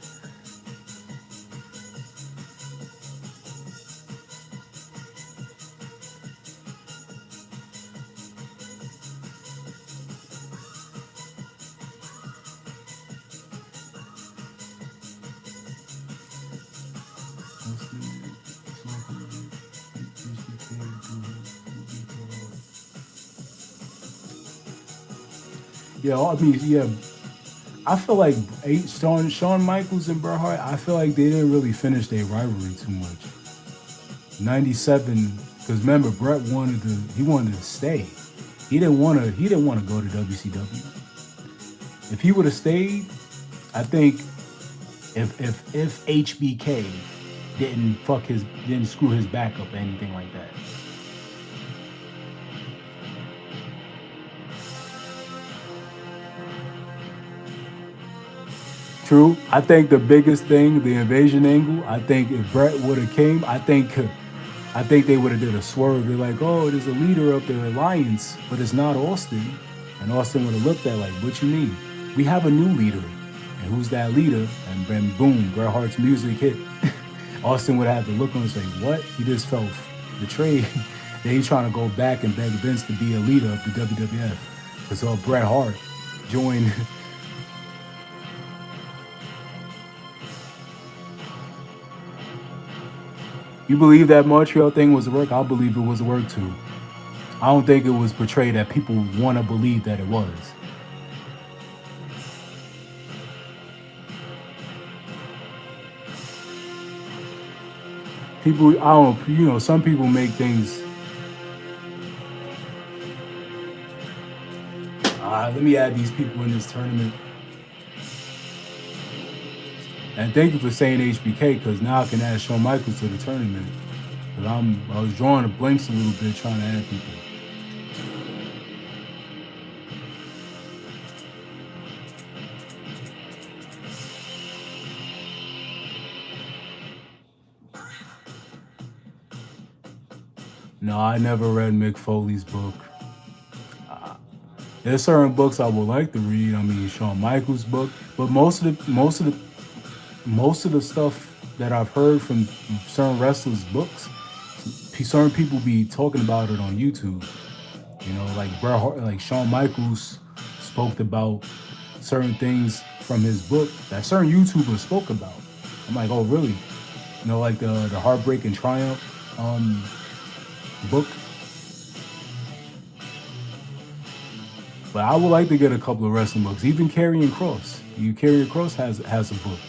Yeah, I mean, yeah. I feel like Shawn Michaels and Bret Hart, I feel like they didn't really finish their rivalry too much. 97, because remember, Bret wanted to stay. He didn't want to go to WCW. If he would have stayed, I think if HBK didn't screw his back up or anything like that. True. I think the biggest thing, the invasion angle, I think if Bret would have came, I think they would have did a swerve. They're like, oh, there's a leader of the alliance, but it's not Austin. And Austin would have looked at like, what you mean? We have a new leader. And who's that leader? And then boom, Bret Hart's music hit. Austin would have to look on and say, what? He just felt betrayed. Then he's trying to go back and beg Vince to be a leader of the WWF. Because Bret Hart joined. You believe that Montreal thing was a work? I believe it was a work too. I don't think it was portrayed that people want to believe that it was. People, I don't, some people make things. Let me add these people in this tournament. And thank you for saying HBK, because now I can add Shawn Michaels to the tournament. Because I was drawing the blanks a little bit trying to add people. No, I never read Mick Foley's book. There's certain books I would like to read. I mean, Shawn Michaels' book, but most of the stuff that I've heard from certain wrestlers' books, certain people be talking about it on YouTube. Like Bret Hart, like Shawn Michaels spoke about certain things from his book that certain YouTubers spoke about. I'm like, oh really? Like the Heartbreak and Triumph book. But I would like to get a couple of wrestling books. Even Karrion Kross. Karrion Kross has a book.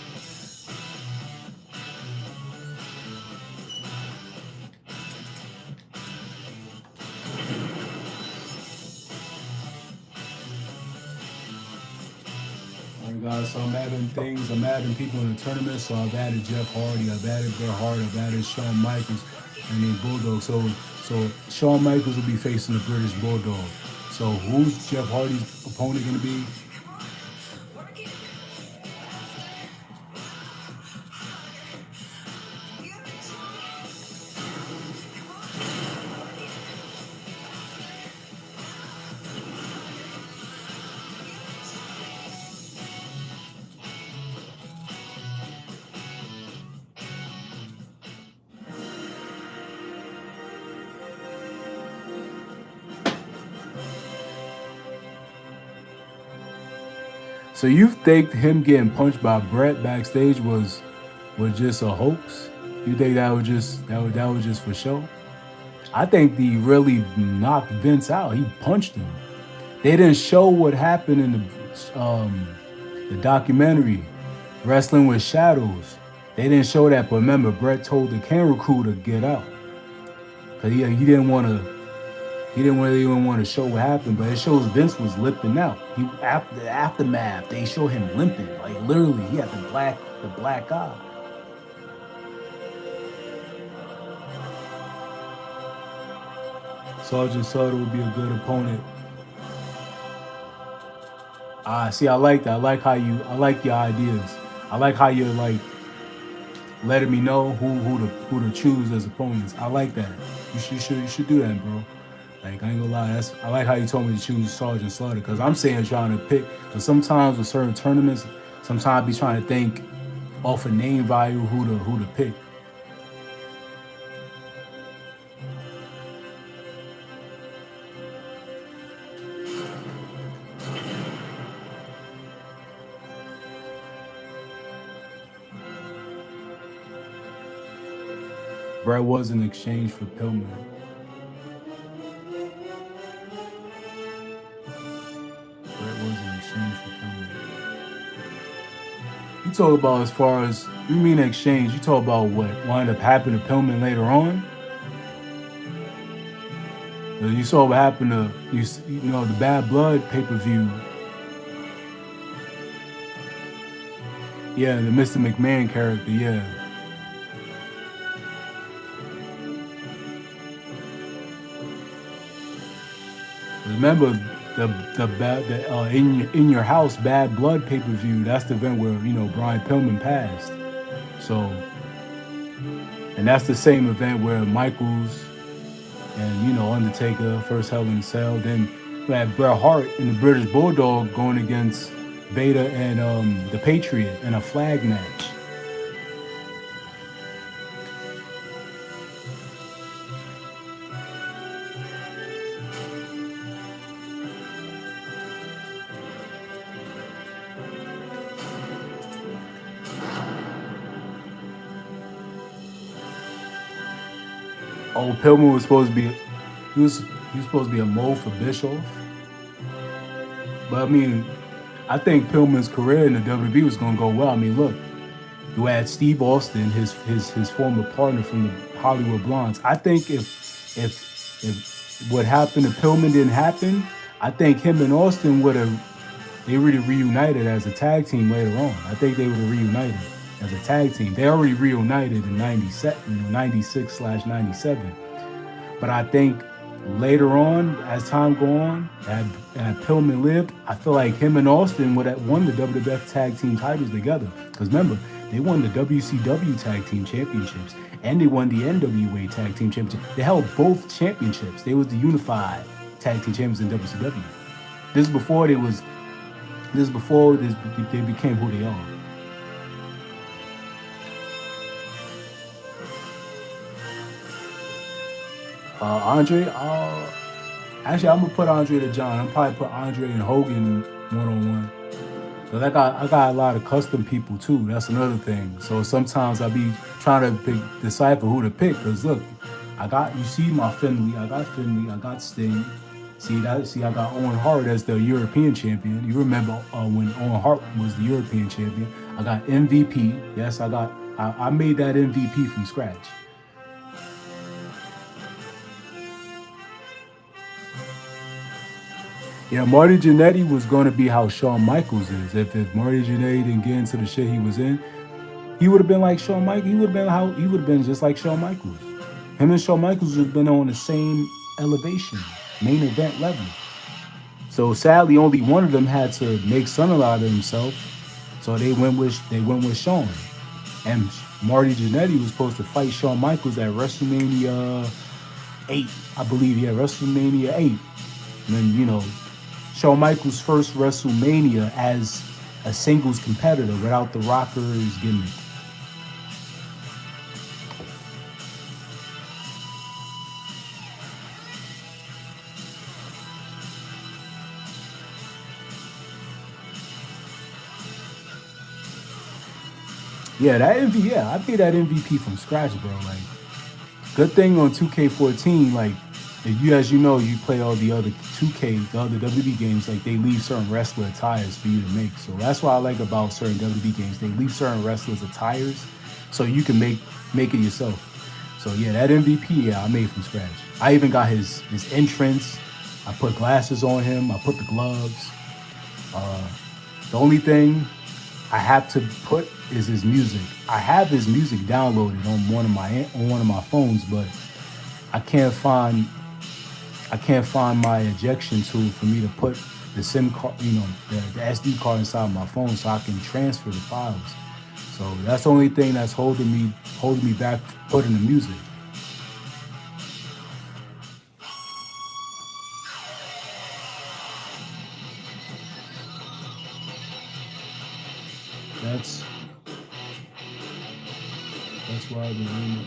Alright guys, so I'm adding people in the tournament. So I've added Jeff Hardy, I've added Bret Hart, I've added Shawn Michaels, and then Bulldog. So Shawn Michaels will be facing the British Bulldog. So who's Jeff Hardy's opponent going to be? So you think him getting punched by Bret backstage was just a hoax? You think that was just for show? I think he really knocked Vince out. He punched him. They didn't show what happened in the documentary, Wrestling with shadows. They didn't show that, but remember, Brett told the camera crew to get out. Cause he didn't want to. He didn't really even want to show what happened, but it shows Vince was limping out. He after the aftermath, they show him limping, like literally, he had the black eye. Sergeant Slaughter would be a good opponent. See, I like that. I like your ideas. I like how you're like letting me know who to choose as opponents. I like that. You should do that, bro. Like, I ain't gonna lie, I like how you told me to choose Sergeant Slaughter, because I'm saying trying to pick, because sometimes with certain tournaments, sometimes I be trying to think off a name value who to pick. Brett was in exchange for Pillman. You talk about as far as, you mean exchange, you talk about what wound up happening to Pillman later on? You saw what happened to, you know, the Bad Blood pay-per-view. Yeah, the Mr. McMahon character, yeah. Remember the in your house Bad Blood pay-per-view? That's the event where, you know, Brian Pillman passed. So, and that's the same event where Michaels and, you know, Undertaker first Hell in a Cell. Then we had Bret Hart and the British Bulldog going against Vader and the Patriot in a flag match. Oh, Pillman was supposed to be, he was supposed to be a mold for Bischoff. But I mean, I think Pillman's career in the WWE was gonna go well. I mean, look, you had Steve Austin, his former partner from the Hollywood Blondes. I think if what happened to Pillman didn't happen, I think him and Austin would have, they would have reunited as a tag team later on. I think they would have reunited as a tag team. They already reunited in 96/97. But I think later on, as time go on, had Pillman lived, I feel like him and Austin would have won the WWF tag team titles together. Because remember, they won the WCW tag team championships and they won the NWA tag team championship. They held both championships. They was the unified tag team champions in WCW. This is before they became who they are. Andre, actually, I'm gonna put Andre to John. I'm probably put Andre and Hogan 1-on-1. Cause I got a lot of custom people too. That's another thing. So sometimes I be trying to decipher who to pick. Cause look, you see my Finley. I got Finley. I got Sting. See, I got Owen Hart as the European champion. You remember when Owen Hart was the European champion? I got MVP. Yes, I made that MVP from scratch. Yeah, Marty Jannetty was going to be how Shawn Michaels is. If Marty Jannetty didn't get into the shit he was in, he would have been like Shawn Michaels. He would have been just like Shawn Michaels. Him and Shawn Michaels would have been on the same elevation, main event level. So sadly, only one of them had to make something out of himself. So they went with Shawn. And Marty Jannetty was supposed to fight Shawn Michaels at WrestleMania 8, I believe. Yeah, WrestleMania 8. And then, you know, Shawn Michaels' first WrestleMania as a singles competitor without the Rockers gimmick. Yeah, I made that MVP from scratch, bro. Like, good thing on 2K14, like, as you know, you play all the other 2K, the other WWE games, like they leave certain wrestler attires for you to make. So that's what I like about certain WWE games. They leave certain wrestlers attires so you can make it yourself. So yeah, that MVP, yeah, I made from scratch. I even got his entrance. I put glasses on him. I put the gloves. The only thing I have to put is his music. I have his music downloaded on one of my phones, but I can't find I can't find my ejection tool for me to put the SIM card, the SD card inside my phone so I can transfer the files. So that's the only thing that's holding me back putting the music. That's that's why the remix.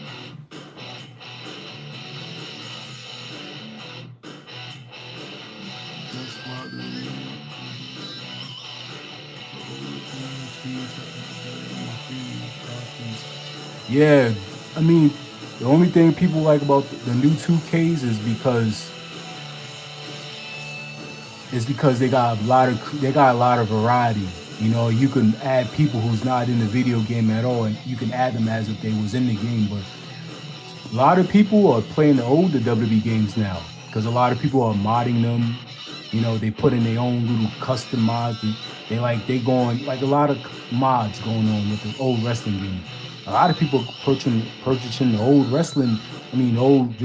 That's why the Yeah, I mean, the only thing people like about the new 2Ks is because they got a lot of variety. You know, you can add people who's not in the video game at all, and you can add them as if they was in the game. But a lot of people are playing the older WWE games now because a lot of people are modding them. You know, they put in their own little custom mods. They going like a lot of mods going on with the old wrestling game. A lot of people purchasing the old old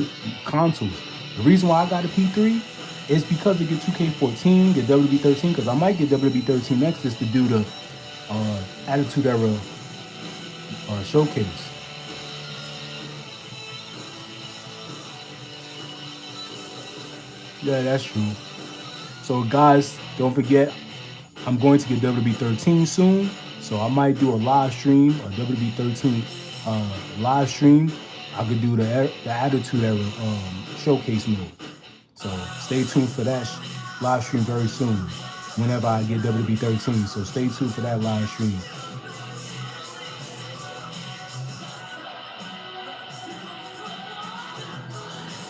consoles. The reason why I got a P3 is because to get 2K14, get WWE 13, because I might get WWE 13 next just to do the Attitude Era showcase. Yeah, that's true. So guys, don't forget, I'm going to get WWE 13 soon. So I might do a live stream, a WWE 13 live stream. I could do the Attitude Era showcase mode. So stay tuned for that live stream very soon. Whenever I get WWE 13, so stay tuned for that live stream.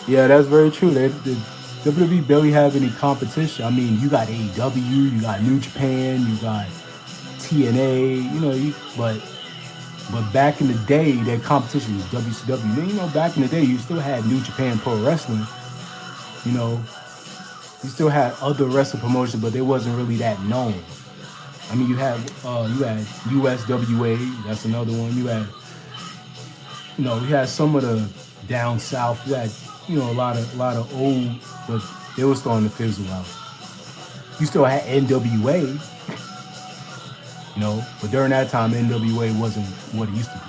Yeah, that's very true. The WWE barely have any competition. I mean, you got AEW, you got New Japan, you got TNA. But back in the day, that competition was WCW. Then, back in the day, you still had New Japan Pro Wrestling. You know, you still had other wrestling promotions, but they wasn't really that known. I mean, you had USWA. That's another one. You had some of the down south. You had a lot of old, but they were starting to fizzle out. You still had NWA. But during that time, NWA wasn't what it used to be.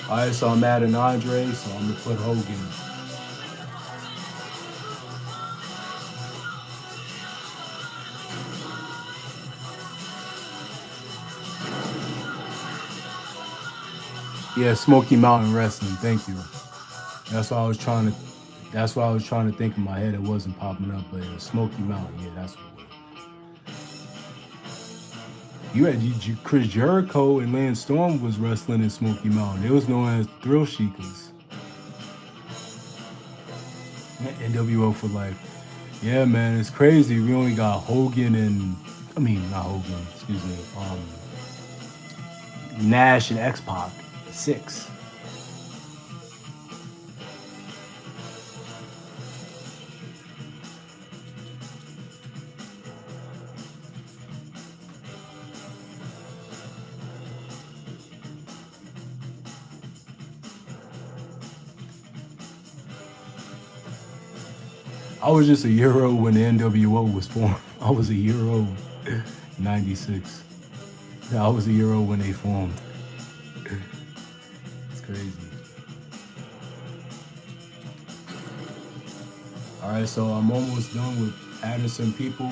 All right, so I'm adding Andre, so I'm gonna put Hogan. Yeah, Smoky Mountain Wrestling. Thank you. That's what I was trying to. That's what I was trying to think in my head. It wasn't popping up, but it was Smoky Mountain. Yeah, that's what it was. You had Chris Jericho and Lance Storm was wrestling in Smoky Mountain. It was known as Thrill Seekers. NWO for life. Yeah, man, it's crazy. We only got Hogan and not Hogan. Excuse me. Nash and X-Pac. 6. I was just a year old when the NWO was formed. I was a year old, 96. Yeah, I was a year old when they formed. It's crazy. All right, so I'm almost done with adding some people.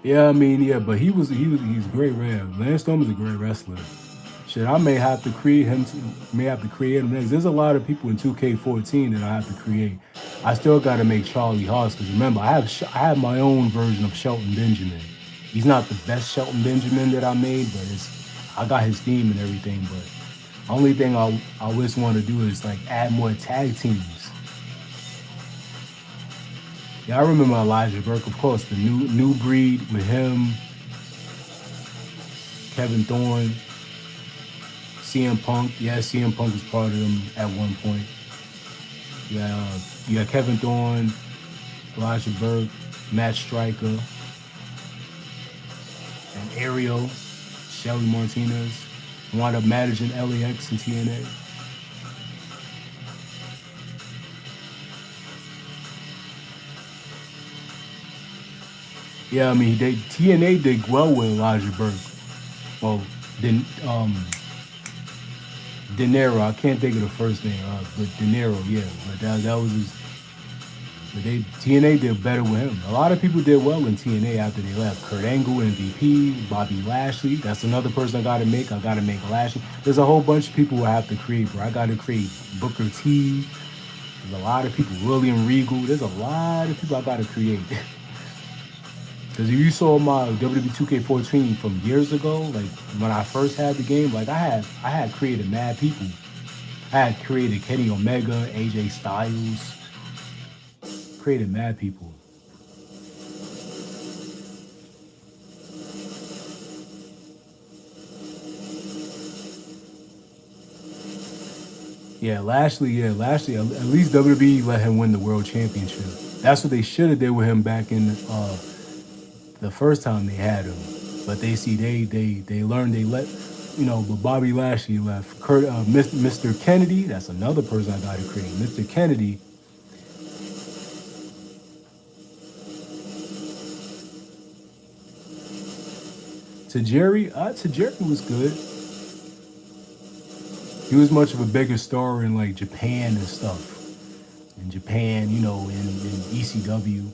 Yeah, I mean, yeah, but he's great, man. Lance Storm is a great wrestler. Shit, I may have to create him. May have to create him next. There's a lot of people in 2K14 that I have to create. I still got to make Charlie Haas because remember, I have my own version of Shelton Benjamin. He's not the best Shelton Benjamin that I made, but I got his theme and everything. But only thing I always want to do is like add more tag teams. Yeah, I remember Elijah Burke, of course, the new breed with him, Kevin Thorne, CM Punk. Yeah, CM Punk was part of them at one point. Yeah, you got Kevin Thorne, Elijah Burke, Matt Striker, and Ariel, Shelly Martinez. Wound up managing LAX and TNA. Yeah, I mean, TNA did well with Elijah Burke. Well, then De Niro, I can't think of the first name, but De Niro, yeah, but that was his. But TNA did better with him. A lot of people did well in TNA after they left. Kurt Angle, MVP, Bobby Lashley. That's another person I got to make. I got to make Lashley. There's a whole bunch of people I have to create, bro. I got to create Booker T. There's a lot of people. William Regal. There's a lot of people I got to create. Because if you saw my WWE 2K14 from years ago, like when I first had the game, like I had created mad people. I had created Kenny Omega, AJ Styles, created mad people. Yeah, Lashley. At least WWE let him win the world championship. That's what they should have did with him back in the first time they had him. But they learned they let, but Bobby Lashley left. Mr. Kennedy, that's another person I got to create. Mr. Kennedy. Tajiri was good. He was much of a bigger star in like Japan and stuff. In Japan, in ECW.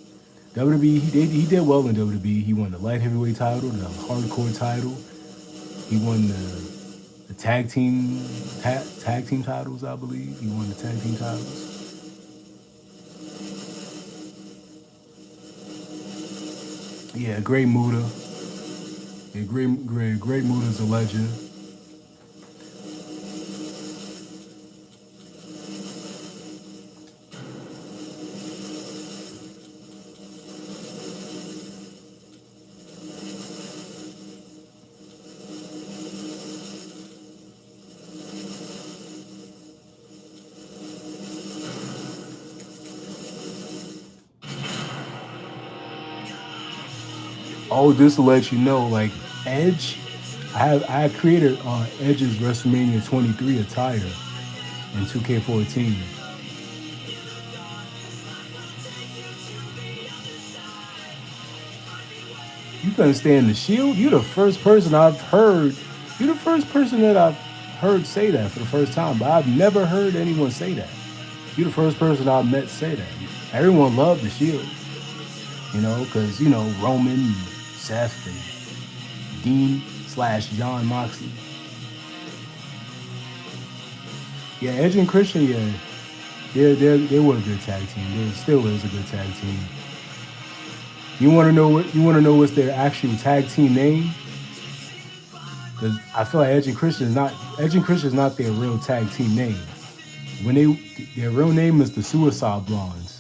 WWE, he did well in WWE. He won the light heavyweight title, the hardcore title. He won the tag team titles, I believe. He won the tag team titles. Yeah, Great Muta. Yeah, Great Muta's a legend. Oh, just to let you know, like Edge, I had created Edge's WrestleMania 23 attire in 2K14. You couldn't stand the Shield? You're the first person that I've heard say that for the first time. But I've never heard anyone say that. You're the first person I've met say that. Everyone loved the Shield, because Roman, and Seth, and Dean/John Moxley. Yeah, Edge and Christian, yeah, they were a good tag team. They still is a good tag team. You want to know what's their actual tag team name? Because I feel like Edge and Christian is not their real tag team name. Their real name is the Suicide Blondes.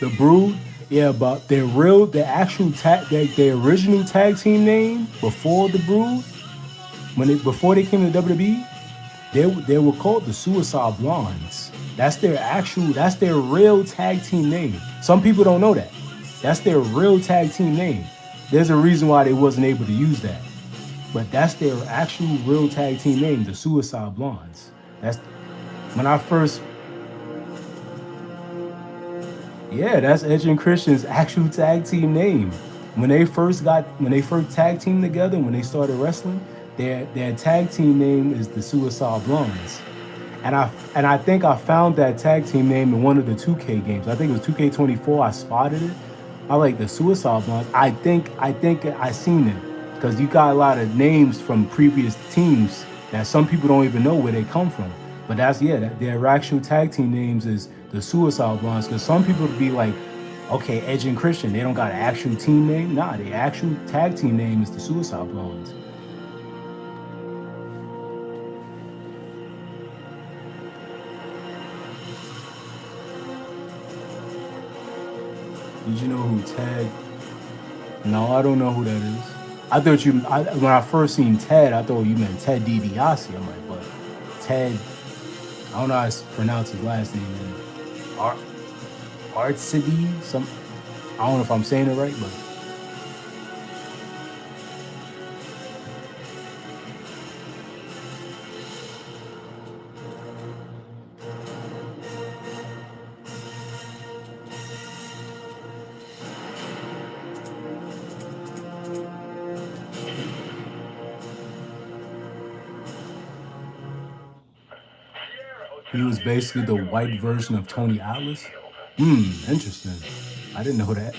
The Brood, yeah, but their original tag team name before the Brood, before they came to WWE, they were called the Suicide Blondes. That's their real tag team name. Some people don't know that. That's their real tag team name. There's a reason why they wasn't able to use that. But that's their actual real tag team name, the Suicide Blondes. That's when I first. Yeah, that's Edge and Christian's actual tag team name. When they first tag teamed together, when they started wrestling, their tag team name is the Suicide Blondes. And I think I found that tag team name in one of the 2K games. I think it was 2K24. I spotted it. I like the Suicide Blondes. I think I seen it because you got a lot of names from previous teams that some people don't even know where they come from. But that's their actual tag team names is the Suicide Blondes. Because some people would be like, okay, Edge and Christian, they don't got an actual team name. Nah, the actual tag team name is the Suicide Blondes. Did you know who Ted? No, I don't know who that is. I thought when I first seen Ted, I thought you meant Ted DiBiase. I'm like, but Ted, I don't know how to pronounce his last name. Art Artsidi, some. I don't know if I'm saying it right, but he was basically the white version of Tony Atlas. Interesting. I didn't know that.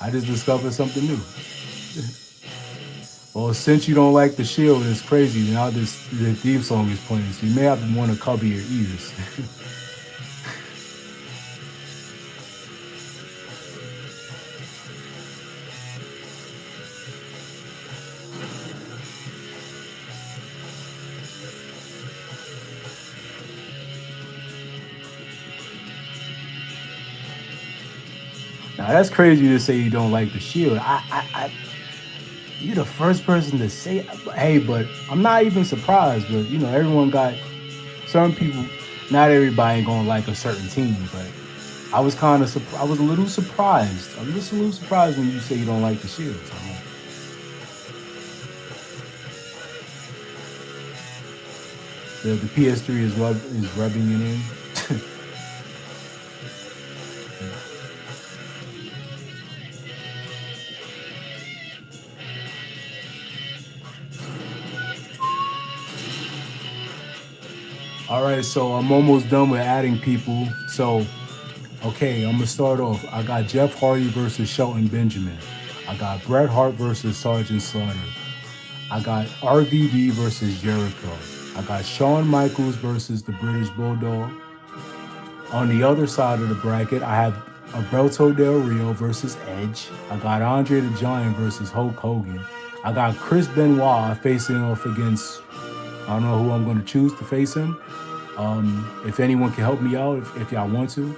I just discovered something new. Well, since you don't like the Shield, it's crazy. Now the theme song is playing, so you may have to want to cover your ears. Now that's crazy to say you don't like the Shield. You're the first person to say, hey, but I'm not even surprised. But everyone got certain people. Not everybody ain't gonna like a certain team, but I was I was a little surprised. I'm just a little surprised when you say you don't like the Shield. So, the PS3 is rubbing it in. All right, so I'm almost done with adding people. So, okay, I'm gonna start off. I got Jeff Hardy versus Shelton Benjamin. I got Bret Hart versus Sergeant Slaughter. I got RVD versus Jericho. I got Shawn Michaels versus the British Bulldog. On the other side of the bracket, I have Alberto Del Rio versus Edge. I got Andre the Giant versus Hulk Hogan. I got Chris Benoit facing off against, I don't know who I'm going to choose to face him. If anyone can help me out, if y'all want to.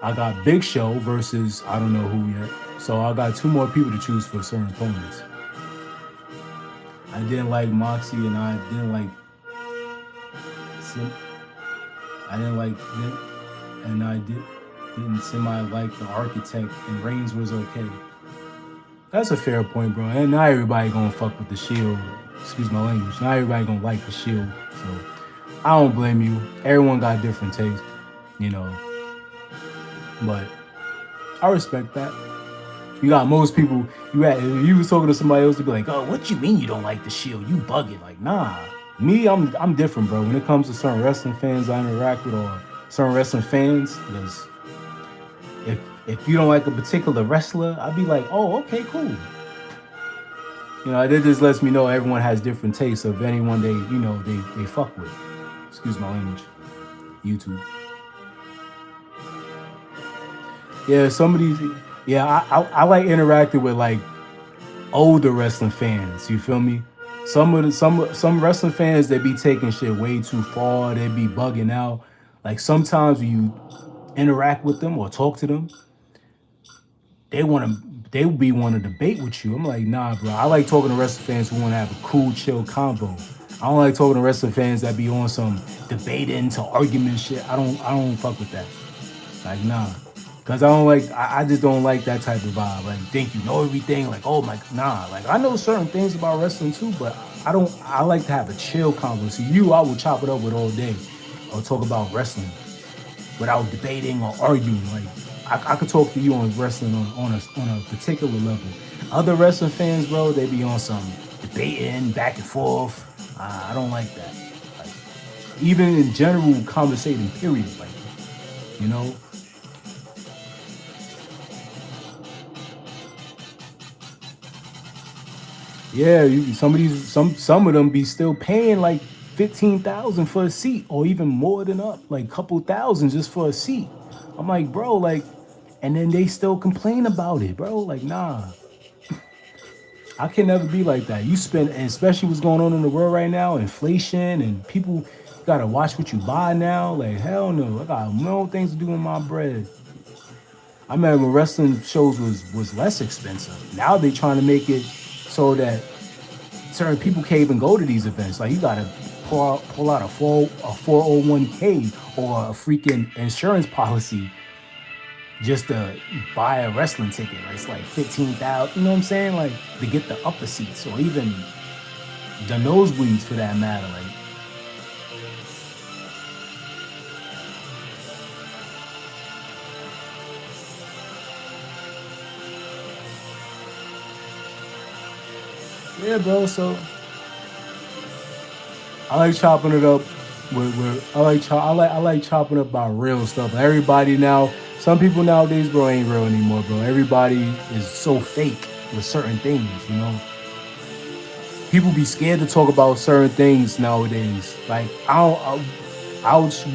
I got Big Show versus I don't know who yet. So I got two more people to choose for certain opponents. I didn't like Moxie and I didn't like Sim. I didn't like Nick, and I didn't semi like the Architect, and Reigns was okay. That's a fair point, bro. And not everybody gonna fuck with the Shield. Excuse my language. Not everybody gonna like the Shield. So I don't blame you. Everyone got different tastes, But I respect that. You got most people. If you was talking to somebody else, to be like, "Oh, what you mean you don't like the Shield? You bugging?" Like, nah. Me, I'm different, bro. When it comes to certain wrestling fans I interact with, or certain wrestling fans, because if you don't like a particular wrestler, I'd be like, "Oh, okay, cool." It just lets me know everyone has different tastes of anyone they fuck with. Excuse my language. YouTube. Yeah, some of these. Yeah, I like interacting with like older wrestling fans. You feel me? Some wrestling fans, they be taking shit way too far. They be bugging out. Like sometimes when you interact with them or talk to them, they be want to debate with you. I'm like, nah, bro. I like talking to wrestling fans who want to have a cool, chill convo. I don't like talking to wrestling fans that be on some debating to argument shit. I don't fuck with that. Like, nah. Cause I just don't like that type of vibe. Like, think you know everything. Like, oh my, nah. Like, I know certain things about wrestling too, but I like to have a chill conversation. I will chop it up with all day, or talk about wrestling without debating or arguing. Like, I could talk to you on wrestling on a particular level. Other wrestling fans, bro, they be on some debating back and forth. I don't like that. Like, even in general conversating, period. Like, you know, yeah, some of them be still paying like 15,000 for a seat, or even more than up, like couple thousand just for a seat. I'm like, bro, like, and then they still complain about it, bro. Like, nah, I can never be like that. You spend, and especially what's going on in the world right now, inflation, and people gotta watch what you buy now. Like, hell no, I got more things to do with my bread. I remember when wrestling shows was less expensive. Now they trying to make it so that certain people can't even go to these events. Like, you gotta pull out a 401k or a freaking insurance policy just to buy a wrestling ticket. Like, it's like 15,000. You know what I'm saying? Like, to get the upper seats or even the nosebleeds for that matter. Like, yeah, bro. So I like chopping it up I like chopping up about real stuff. Everybody now, some people nowadays, bro, ain't real anymore, bro. Everybody is so fake with certain things, you know. People be scared to talk about certain things nowadays. Like,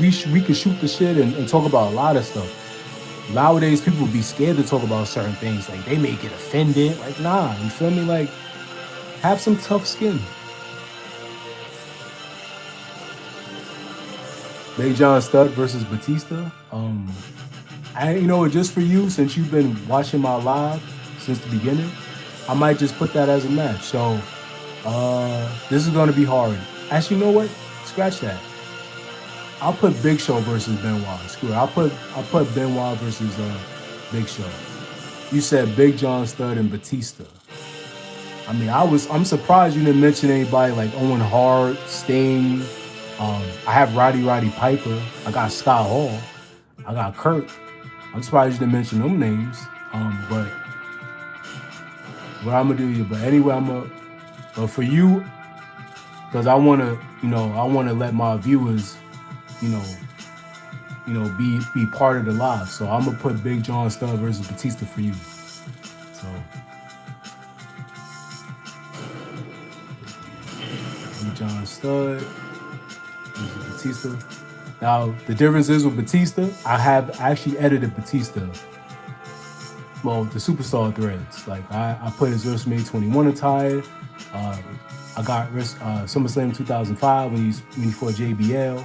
we could shoot the shit and talk about a lot of stuff. Nowadays, people be scared to talk about certain things. Like, they may get offended. Like, nah, you feel me? Like, have some tough skin. Big John Studd versus Batista. You know, just for you, since you've been watching my live since the beginning, I might just put that as a match. So, this is gonna be hard. Actually, you know what? Scratch that. I'll put Big Show versus Benoit. Screw it. I'll put Benoit versus Big Show. You said Big John Studd and Batista. I mean, I'm surprised you didn't mention anybody like Owen Hart, Sting. I have Roddy Piper. I got Scott Hall. I got Kurt. I'm surprised you didn't mention them names. But what I'm gonna do you. But anyway, but for you, because I wanna, I wanna let my viewers, you know, be part of the live. So I'm gonna put Big John Studd versus Batista for you. So Big John Studd versus Batista. Now the difference is with Batista, I have actually edited Batista. Well, the superstar threads. Like, I put his WrestleMania 21 attire. I got SummerSlam 2005 when he fought JBL,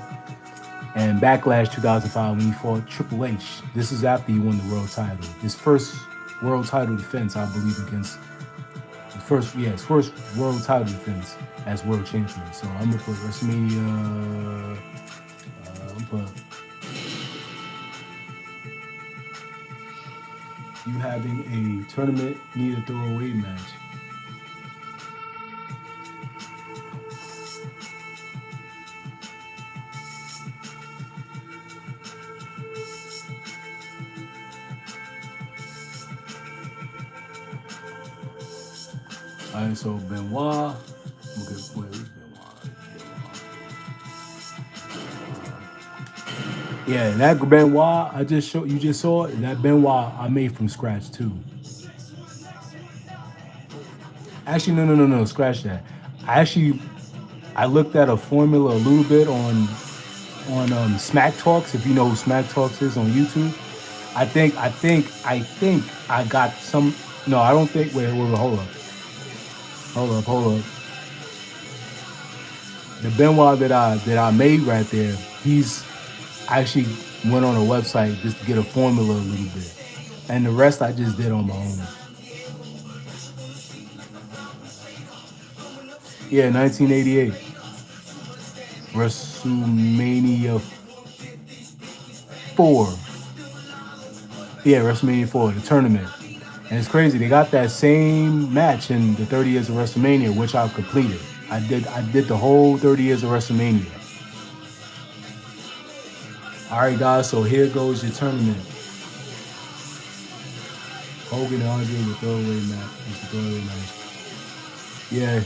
and Backlash 2005 when he fought Triple H. This is after he won the world title. His first world title defense, I believe, against his first world title defense as world champion. So I'm gonna put WrestleMania. You having a tournament need a throwaway match. Alright, so Benoit. Where's Benoit? Yeah, that Benoit you just saw it. That Benoit I made from scratch too. Actually, no, scratch that. I looked at a formula a little bit on Smack Talks. If you know who Smack Talks is on YouTube, I think I got some. No, I don't think. Wait, hold up. The Benoit that I made right there, he's actually went on a website just to get a formula a little bit, and the rest I just did on my own. Yeah, 1988 WrestleMania 4. Yeah, WrestleMania 4, the tournament. And it's crazy, they got that same match in the 30 years of WrestleMania, which I've completed. I did the whole 30 years of WrestleMania. All right, guys, so here goes your tournament. Hogan and Andre, the throwaway match. Yeah,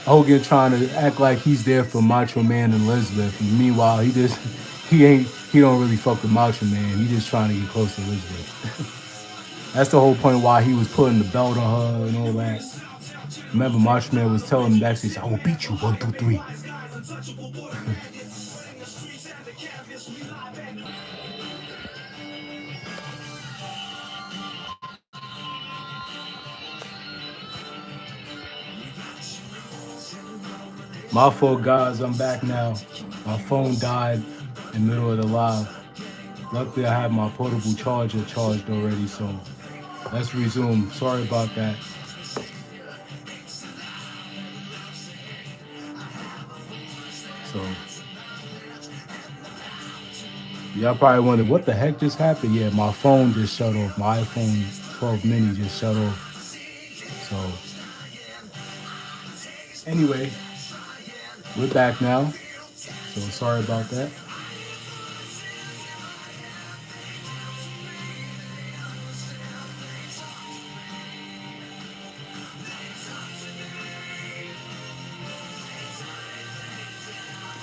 Hogan trying to act like he's there for Macho Man and Elizabeth. And meanwhile, he don't really fuck with Macho Man. He just trying to get close to Elizabeth. That's the whole point why he was putting the belt on her and all that. Remember, Macho Man was telling him backstage, "I will beat you 1, 2, 3." My fault, guys. I'm back now. My phone died in the middle of the live. Luckily, I have my portable charger charged already, so let's resume. Sorry about that. So, y'all probably wondered what the heck just happened. Yeah, my phone just shut off. My iPhone 12 mini just shut off. So, anyway, we're back now. So, sorry about that.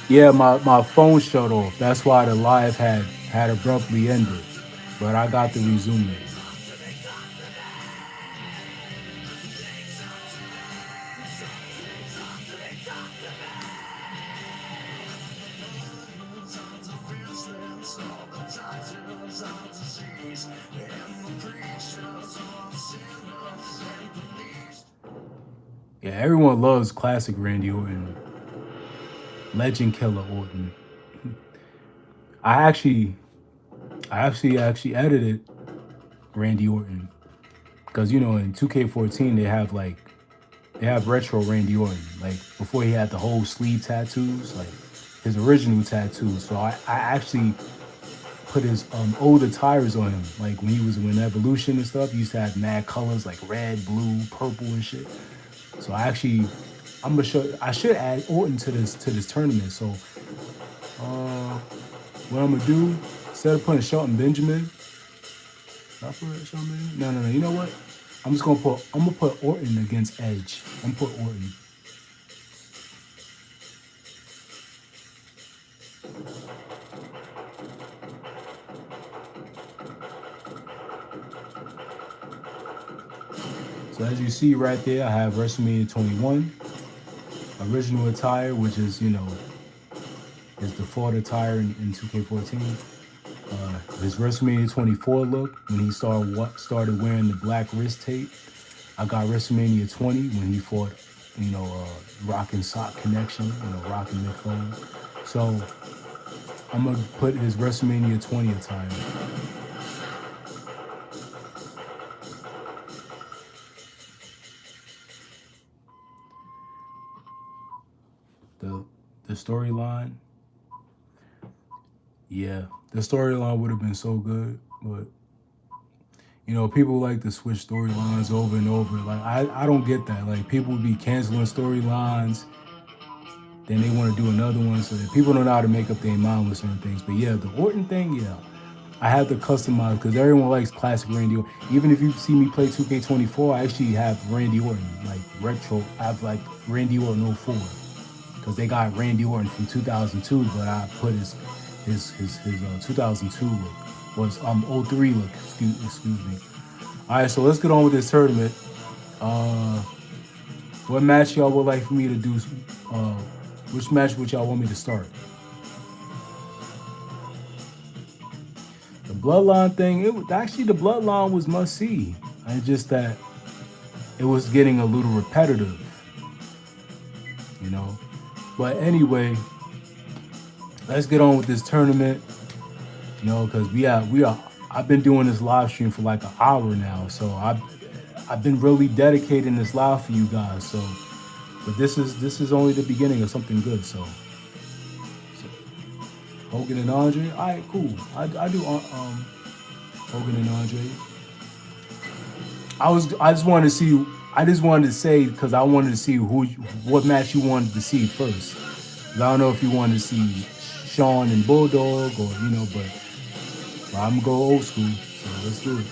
Yeah, my phone shut off. That's why the live had abruptly ended. But I got to resume it. Yeah, everyone loves classic Randy Orton, legend killer Orton. I actually, I actually edited Randy Orton because in 2K14 they have retro Randy Orton like before he had the whole sleeve tattoos like his original tattoos. So I actually put his older tires on him like when he was in Evolution and stuff. He used to have mad colors like red, blue, purple, and shit. So I'm gonna show. I should add Orton to this tournament. So what I'm gonna do instead of putting Shelton Benjamin, should I put Shelton Benjamin? No. You know what? I'm gonna put Orton against Edge. I'm gonna put Orton. So as you see right there, I have WrestleMania 21 original attire, which is his default attire in 2K14. His WrestleMania 24 look when he started wearing the black wrist tape. I got WrestleMania 20 when he fought, Rock and Sock Connection, Rock and Mick Foley. So I'm gonna put his WrestleMania 20 attire. The the storyline, yeah, the storyline would have been so good, but people like to switch storylines over and over. Like I don't get that. Like people would be canceling storylines, then they want to do another one. So that people don't know how to make up their mind with certain things. But yeah, the Orton thing, yeah, I have to customize because everyone likes classic Randy Orton. Even if you see me play 2K24, I actually have Randy Orton like retro. I have like Randy Orton 04 because they got Randy Orton from 2002, but I put his 2002 look was 03 look. Excuse me. All right, so let's get on with this tournament. What match y'all would like for me to do? Which match would y'all want me to start? The Bloodline thing, the Bloodline was must see. It's just that it was getting a little repetitive, But anyway, let's get on with this tournament, because we are. I've been doing this live stream for like an hour now, so I've been really dedicating this live for you guys. So, but this is only the beginning of something good. So Hogan and Andre, all right, cool. I do Hogan and Andre. I just wanted to see. I just wanted to say because I wanted to see what match you wanted to see first. I don't know if you wanted to see Shawn and Bulldog or but I'm gonna go old school. So let's do it.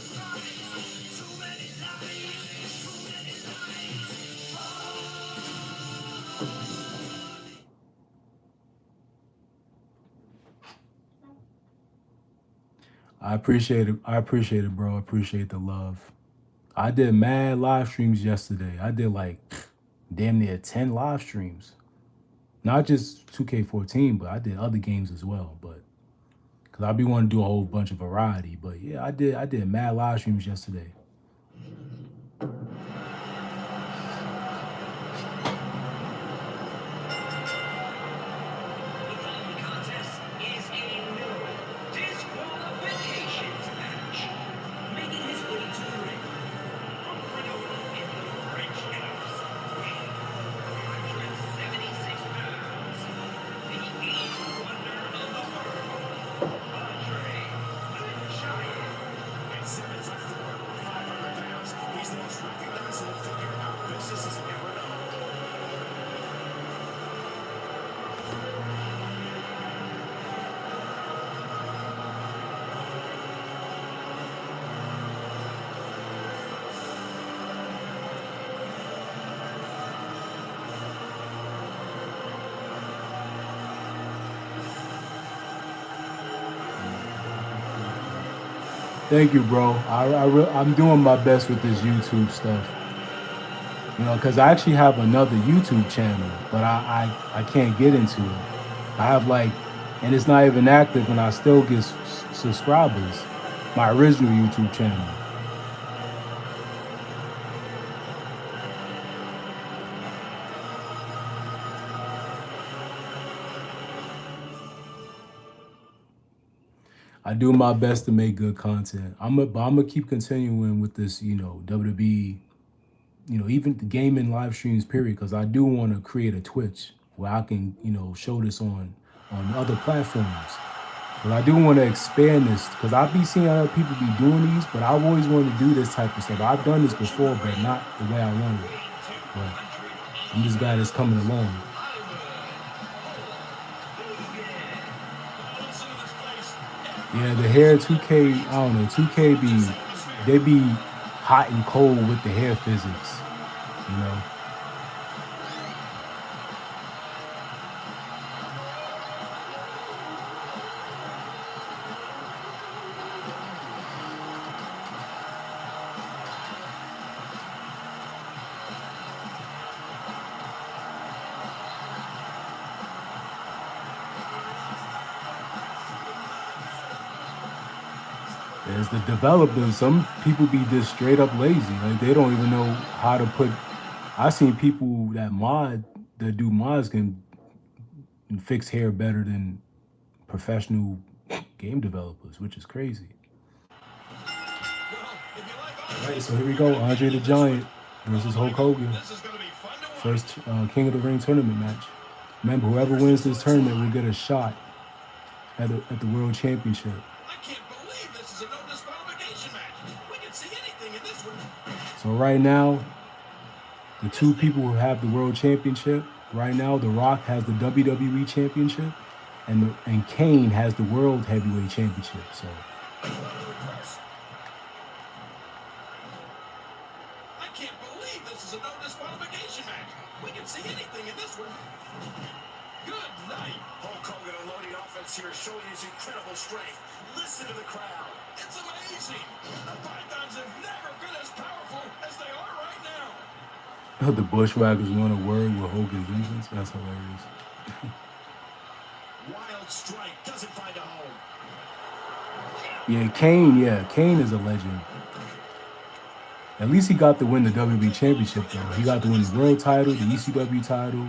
I appreciate it. I appreciate it, bro. I appreciate the love. I did mad live streams yesterday. I did like damn near 10 live streams. Not just 2K14, but I did other games as well. But because I be wanting to do a whole bunch of variety. But yeah, I did mad live streams yesterday. The following contest is a no disqualifications match. Making his way to the ring from Grenoble in the French Alps, weighing 476 pounds, the eighth wonder of the world, Andre the Giant. At 7'4", 500 pounds, he's the most recognizable figure our business has ever known. Thank you, bro. I'm doing my best with this YouTube stuff. You know, because I actually have another YouTube channel, but I can't get into it. I have like, and it's not even active, and I still get subscribers. My original YouTube channel. I do my best to make good content. I'm gonna keep continuing with this, you know, WWE, you know, even the gaming live streams, period, because I do want to create a Twitch where I can, you know, show this on other platforms. But I do want to expand this because I be seeing other people be doing these, but I've always wanted to do this type of stuff. I've done this before, but not the way I wanted. But I'm just glad it's coming along. Yeah, the hair 2K, I don't know, 2K they be hot and cold with the hair physics, you know. As the developers, some people be just straight up lazy. Like they don't even know how to put. I seen people that do mods can fix hair better than professional game developers, which is crazy. All right, so here we go. Andre the Giant versus Hulk Hogan. First King of the Ring tournament match. Remember, whoever wins this tournament will get a shot at the World Championship. I can't believe this is a no disqualification match. We can see anything in this one. So right now, the two people who have the World Championship, right now, The Rock has the WWE Championship, and Kane has the World Heavyweight Championship. So I can't believe this is a no disqualification match. We can see anything in this one. Good night. Hulk Hogan unloading offense here, showing his incredible strength. Listen to the crowd. It's amazing. The Pythons have never been as powerful as they are right now. the Bushwhackers won a word with Hogan's entrance. That's hilarious. Wild strike doesn't find a home. Kane is a legend. At least he got to win the WWE Championship, though. He got to win the World title, the ECW title,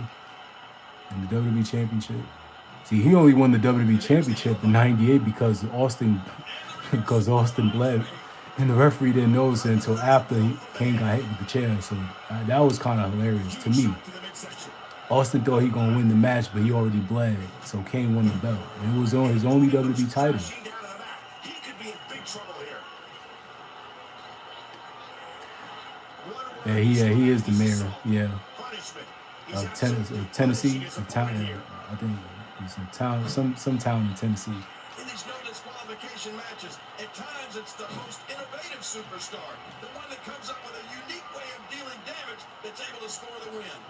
and the WWE Championship. See, he only won the WWE Championship in '98 because Austin bled, and the referee didn't notice it until after Kane got hit with the chair. So that was kind of hilarious to me. Austin thought he gonna win the match, but he already bled, so Kane won the belt. And it was on his only WWE title. He could be in big trouble here. He is the mayor. Yeah, Punishment. of Tennessee, of town. I think he's in town, some town in Tennessee. In these no disqualification matches, at times it's the most innovative superstar, the one that comes up with a unique way of dealing damage that's able to score the win.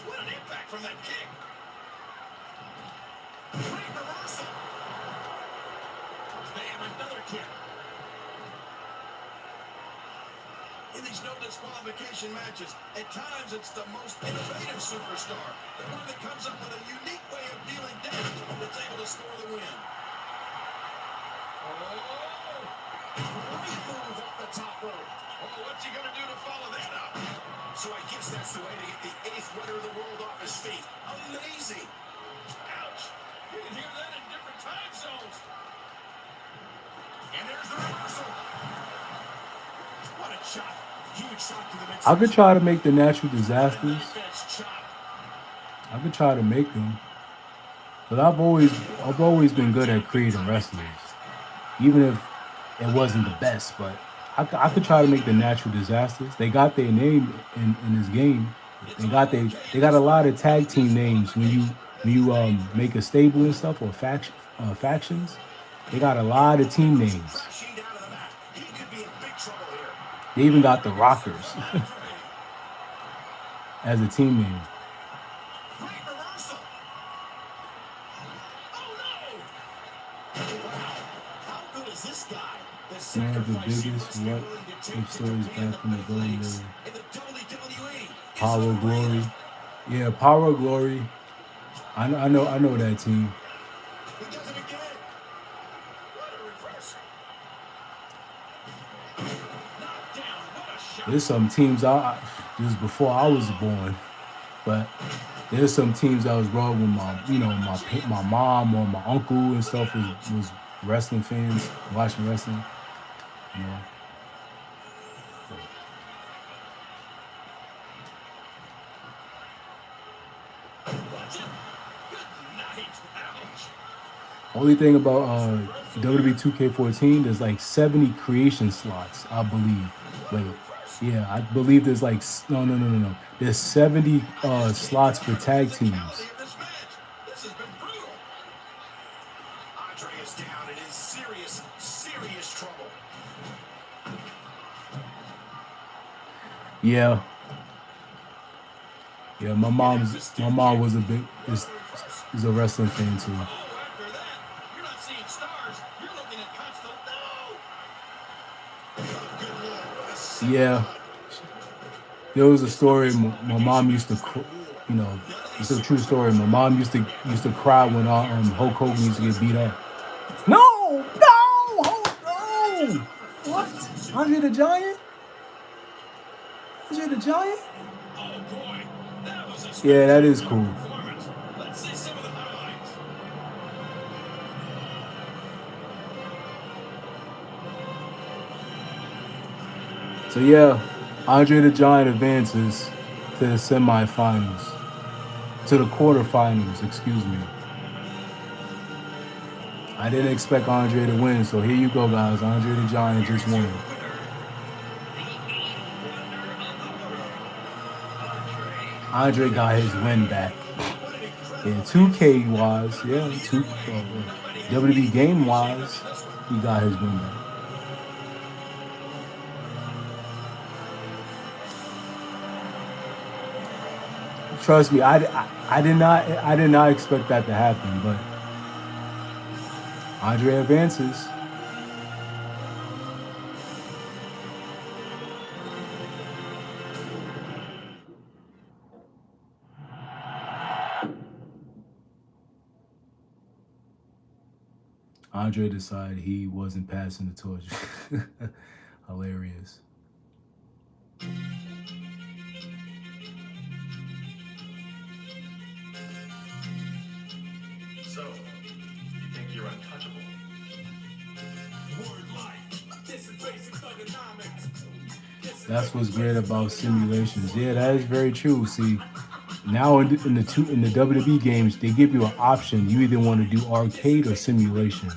What an impact from that kick. Great reversal. kick. In these no disqualification matches, at times it's the most innovative superstar, the one that comes up with a unique way of dealing damage that's able to score the win. Oh, great move up the top rope. Oh, what's he going to do to follow that up? So I guess that's the way to get the 8th wonder of the world off his feet. Amazing. Ouch. You can hear that in different time zones. And there's the reversal. What a shot. Huge shot to the midsection. I could try to make the natural disasters. Defense chop. I could try to make them. But I've always been good at creating wrestlers. Even if it wasn't the best, but I could try to make the natural disasters. They got their name in this game. They got a lot of tag team names when you make a stable and stuff or factions. They got a lot of team names. Crashing down to the mat. He could be in big trouble here. They even got the Rockers as a team name. Great reversal. Oh no! Wow. How good is this guy? The One of the sacrifice he biggest must be willing to take if to stories compete back from the at golden place era. in the WWE. Power It's Glory. unreal. Yeah, Power Glory. I know that team. He does it again. What a reversal. Knocked down. What a shot. There's some teams this is before I was born, but there's some teams I was wrong with my mom or my uncle and stuff was wrestling fans watching wrestling. You know. Watch it. Good night. Ouch. Only thing about WWE 2K14, there's like 70 creation slots, I believe. Wait, yeah, I believe there's like no. There's 70 slots for tag teams. This match. This has been brutal. Andre is down and in serious trouble. Yeah. Yeah, my mom was is a wrestling fan too. Oh, after that, you're not seeing stars. You're looking at constant. No. Yeah. There was a story my mom used to, it's a true story. My mom used to cry when Hulk Hogan used to get beat up. No, what? Andre the Giant? Andre the Giant? Oh boy, that was a Yeah, that is cool. performance. Let's see some of the highlights. So yeah, Andre the Giant advances to the semifinals, to the quarterfinals, excuse me. I didn't expect Andre to win, so here you go, guys. Andre the Giant just won. Andre got his win back. Yeah, 2K wise, WWE game wise, he got his win back. Trust me, I did not expect that to happen, but Andre advances. Andre decided he wasn't passing the torch. Hilarious. So, you think you're untouchable? Word life. This is basic thugonomics. That's what's great about simulations. Yeah, that is very true. See, now in the WWE games, they give you an option. You either want to do arcade or simulation.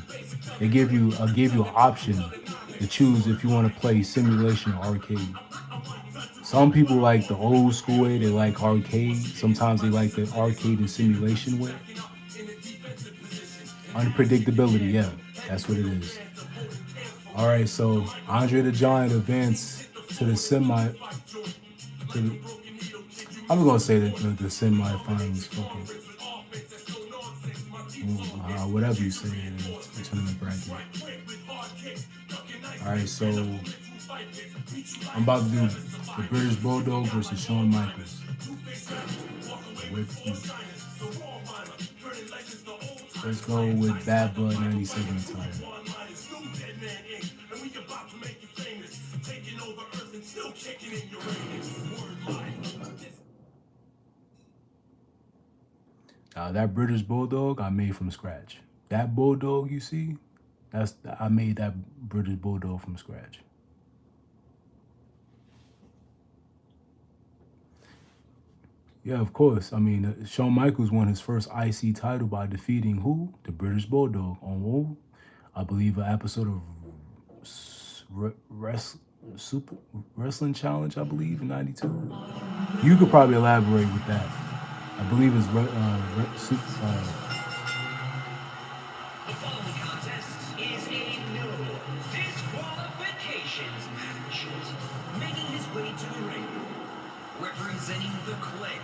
They give you an option to choose if you want to play simulation or arcade. Some people like the old school way. They like arcade. Sometimes they like the arcade and simulation way. Unpredictability, yeah, that's what it is. All right, so Andre the Giant advanced to the I'm gonna say that the semi-finals, whatever you say in the tournament bracket. All right, so I'm about to do the British Bulldog versus Shawn Michaels. Let's go with Bad Blood 97 attire. Now that British Bulldog I made from scratch. That Bulldog you see, I made that British Bulldog from scratch. Yeah, of course. I mean, Shawn Michaels won his first IC title by defeating who? The British Bulldog on who? I believe an episode of Super Wrestling Challenge, I believe, in '92. You could probably elaborate with that. I believe it's The following contest is a no disqualifications match. Making his way to the ring, representing the Click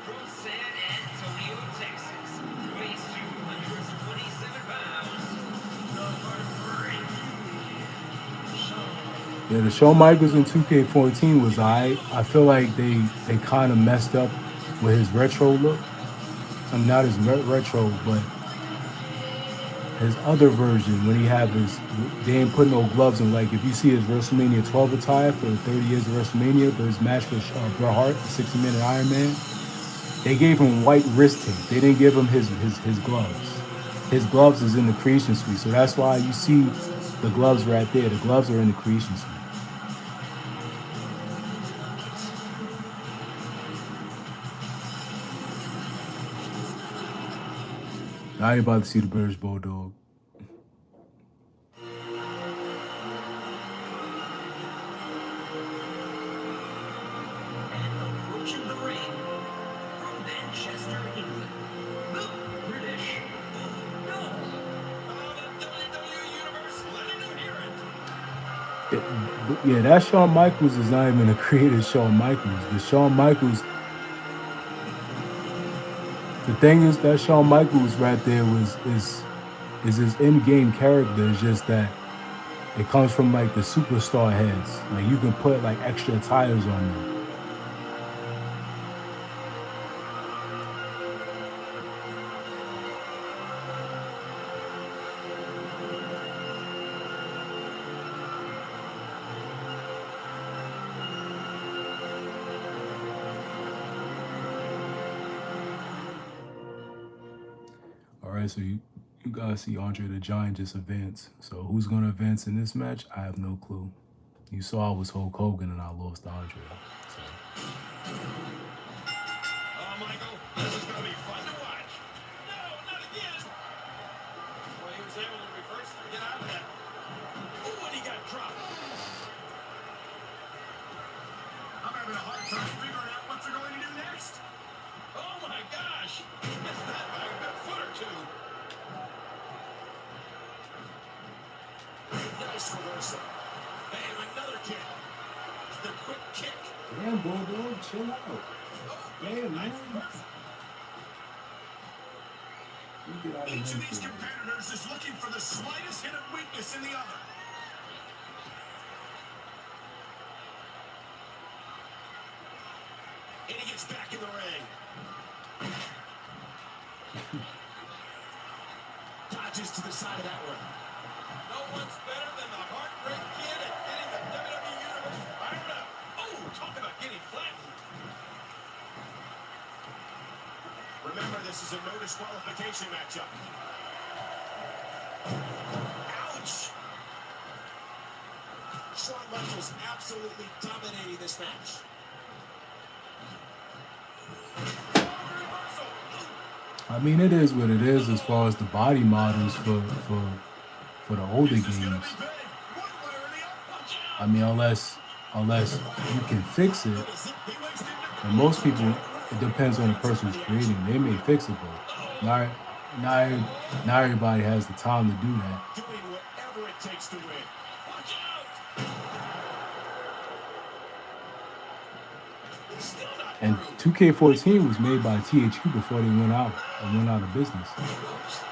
from San Antonio, Texas, weighs 227 pounds. The Barbarian. Yeah, the Shawn Michaels in 2K14 was alright. I feel like they kind of messed up with his retro look. I mean, not his retro, but his other version when he had his, they ain't put no gloves on. Like if you see his WrestleMania 12 attire for the 30 years of WrestleMania for his match with Bret Hart, the 60-minute Iron Man, they gave him white wrist tape. They didn't give him his gloves. His gloves is in the creation suite, so that's why you see the gloves right there. The gloves are in the creation suite. Now you're about to see the British Bulldog. Approaching the ring from Manchester, England, the British Bulldog. The WWE Universe, letting them hear it. Yeah, that Shawn Michaels is not even a created Shawn Michaels. The Shawn Michaels, the thing is that Shawn Michaels right there is his in-game character. It's just that it comes from like the superstar heads. Like you can put like extra tires on them. All right, so you guys see Andre the Giant just advance. So who's gonna advance in this match? I have no clue. You saw I was Hulk Hogan and I lost Andre. So. Oh, Michael, this is going to be fun to watch. No, not again. Well, he was able to reverse and get out of that. Ooh, and he got dropped. I'm having a hard time figuring out what they're going to do next. Oh, my gosh. Missed that by a good foot or two. Nice reversal. And another kick. The quick kick. Damn, Bulldog, chill out. Oh, Damn, man. nice reversal. You get out of Each of here. these competitors is looking for the slightest hint of weakness in the other. And he gets back in the ring. Dodges to the side of that one. No one's better than the Heartbreak Kid at getting the WWE Universe fired up. Oh, talk about getting flattened. Remember, this is a no disqualification matchup. Ouch! Shawn Michaels absolutely dominating this match. I mean, it is what it is as far as the body models for the older games. I mean, unless you can fix it, and most people, it depends on the person who's creating. They may fix it, but not everybody has the time to do that. Doing whatever it takes to win. Watch out! He's still not And 2K14 was made by THQ before they went out of business.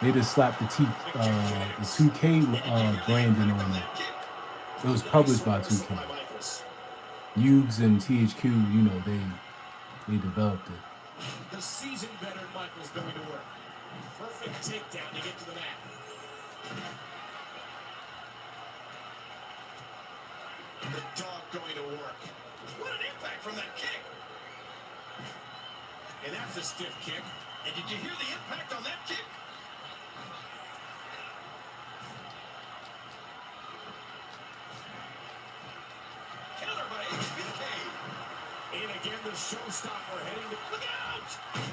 They just slapped the 2K branding on it. It was published by 2K. Hughes and THQ, you know, they developed it. The seasoned veteran Michael's going to work. Perfect takedown to get to the mat. The dog going to work. What an impact from that kick. And that's a stiff kick. And did you hear the impact on that kick? Counter by HBK. And again, the showstopper heading to... Look out!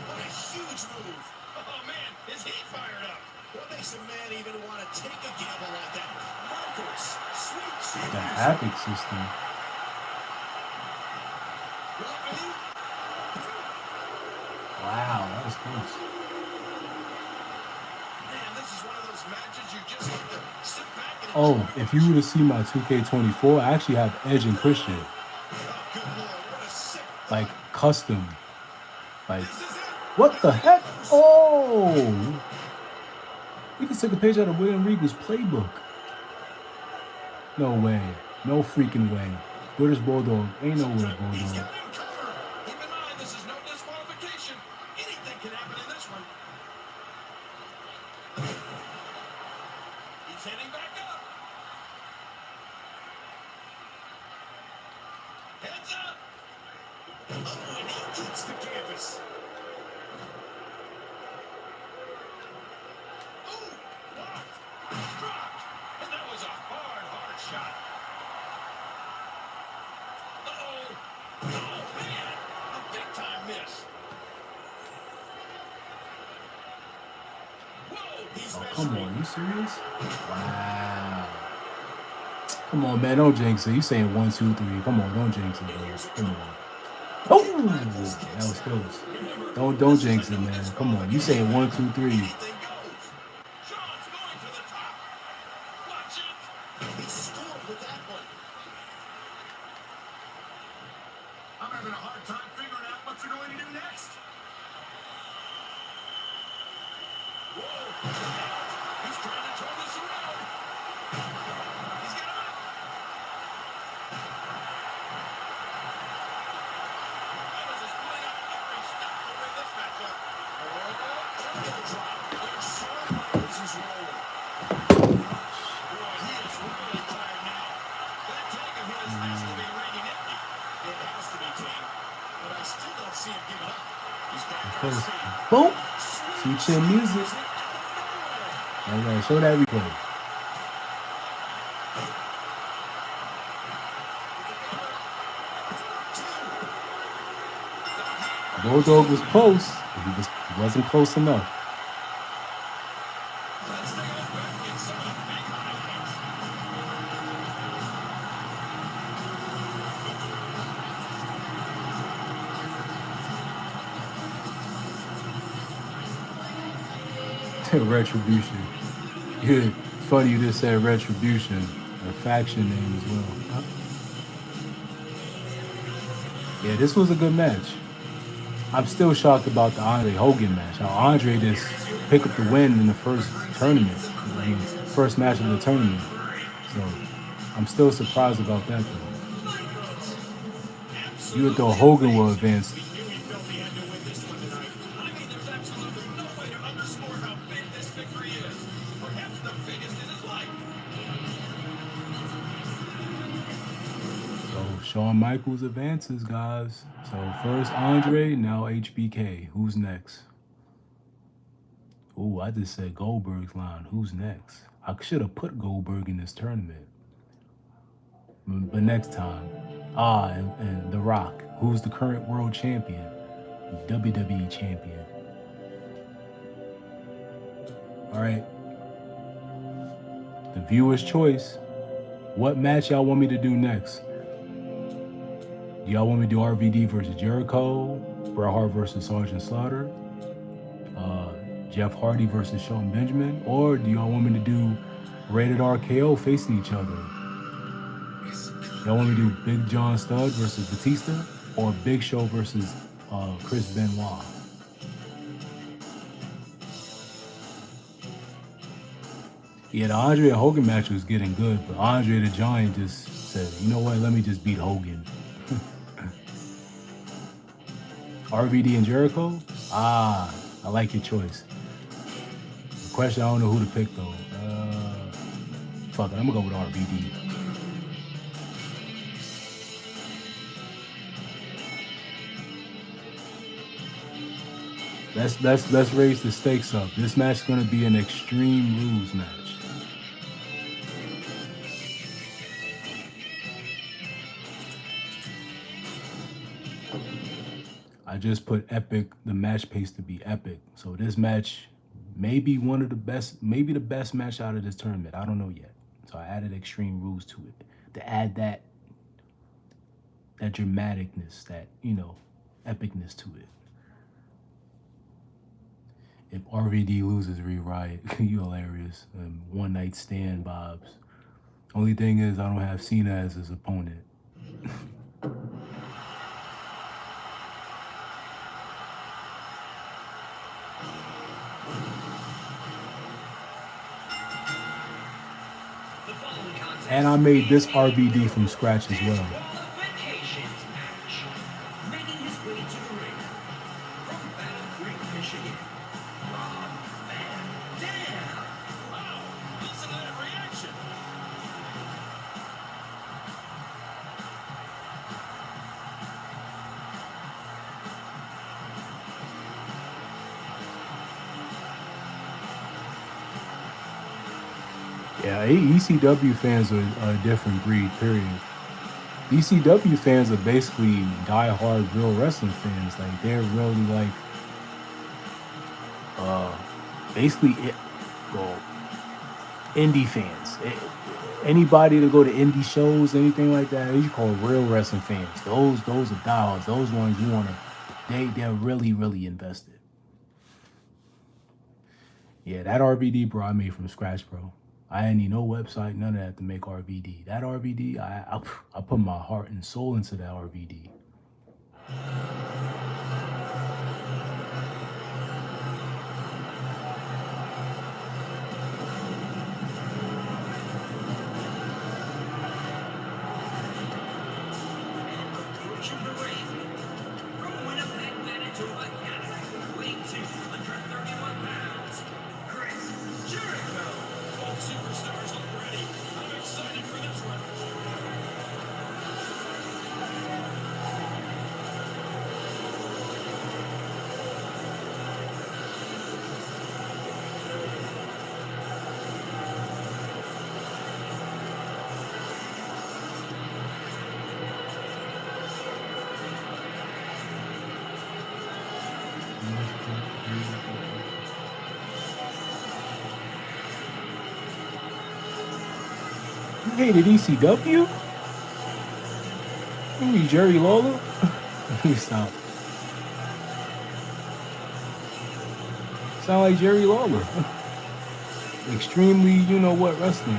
What a huge move. Oh, man, is he fired up? What makes a man even want to take a gamble like that? Marcos, sweet The Havoc system. Wow, that was close. Man, this is one of those matches you just have to sit back and Oh, enjoy. if you were to see my 2K24, I actually have Edge and Christian. Oh, good Lord, what a sick... Like, custom. Like, what the heck? Oh! We just took a page out of William Regal's playbook. No way. No freaking way. British Bulldog. Ain't no British He's Bulldog. getting him covered. Keep in mind, this is no disqualification. Anything can happen in this one. He's heading back up. Heads up. Oh, and he keeps the canvas. Ooh, blocked. Dropped. And that was a hard shot. Uh-oh. Oh, man. A big-time miss. Whoa, he's Oh, come measuring. on. You serious? Wow. Come on, man. Don't jinx it. You saying 1, 2, 3. Come on. Don't jinx it, bro. Come on. Oh! That was close. Don't jinx it, man. Come on. You saying 1, 2, 3. Anything goes. Sean's going for the top. Watch it. He scored with that one. I'm having a hard time figuring out what you're going to do next. Whoa. He's trying to turn this around. He's got him up. Evans is pulling up every step to win this matchup. Elbow drop. And Shawn Michaels is rolling. Boy, he is really tired now. That tank of his has to be raining empty. It has to be, King. But I still don't see him giving up. He's back on his Close. feet. Boom! Sweet chin music. All right, show that replay. Bulldog was close, but he wasn't close enough. Let's take a look back at some of the big highlights. Retribution. Yeah, funny you just said Retribution, a faction name as well. Yeah, this was a good match. I'm still shocked about the Andre Hogan match. How Andre just picked up the win in the first tournament, I mean, first match of the tournament. So I'm still surprised about that though. You would thought Hogan will advance. We knew he felt he had to win this one tonight. I mean, there's absolutely no way to underscore how big this victory is. Perhaps the biggest in his life. So Shawn Michaels advances, guys. So first Andre, now HBK. Who's next? Ooh, I just said Goldberg's line. Who's next? I should have put Goldberg in this tournament. But next time. And The Rock. Who's the current world champion? WWE champion. All right. The viewer's choice. What match y'all want me to do next? Do y'all want me to do RVD versus Jericho? Bret Hart versus Sergeant Slaughter? Jeff Hardy versus Shelton Benjamin? Or do y'all want me to do Rated RKO facing each other? Y'all want me to do Big John Studd versus Batista? Or Big Show versus Chris Benoit. Yeah, the Andre and Hogan match was getting good, but Andre the Giant just said, you know what, let me just beat Hogan. RVD and Jericho? Ah, I like your choice. The question, I don't know who to pick though. Fuck it, I'm gonna go with RVD. Let's raise the stakes up. This match is gonna be an Extreme Rules match. I just put epic, the match pace to be epic. So this match may be one of the best, maybe the best match out of this tournament. I don't know yet. So I added Extreme Rules to it to add that dramaticness, that, you know, epicness to it. If RVD loses, Riot, you hilarious. One night stand, Bobs. Only thing is, I don't have Cena as his opponent. And I made this RVD from scratch as well. Making his way to the ring from Battle Creek, Michigan, Rob Van Dam. Wow, listen to that reaction. Yeah, ECW fans are a different breed, period. ECW fans are basically die-hard real wrestling fans. Like, they're really like, basically, indie fans. Anybody to go to indie shows, anything like that, you call real wrestling fans. Those are diehards. Those ones you wanna, they're really, really invested. Yeah, that RVD, bro, I made from scratch, bro. I ain't need no website, none of that to make RVD. That RVD, I put my heart and soul into that RVD. Approaching the ring from Winnipeg, Manitoba, Canada, weighing 231 pounds, Chris Jericho. Both superstars look ready. I'm excited for this one. You hated ECW? You mean Jerry Lawler? Please stop. Sound like Jerry Lawler. Extremely, you know what, wrestling.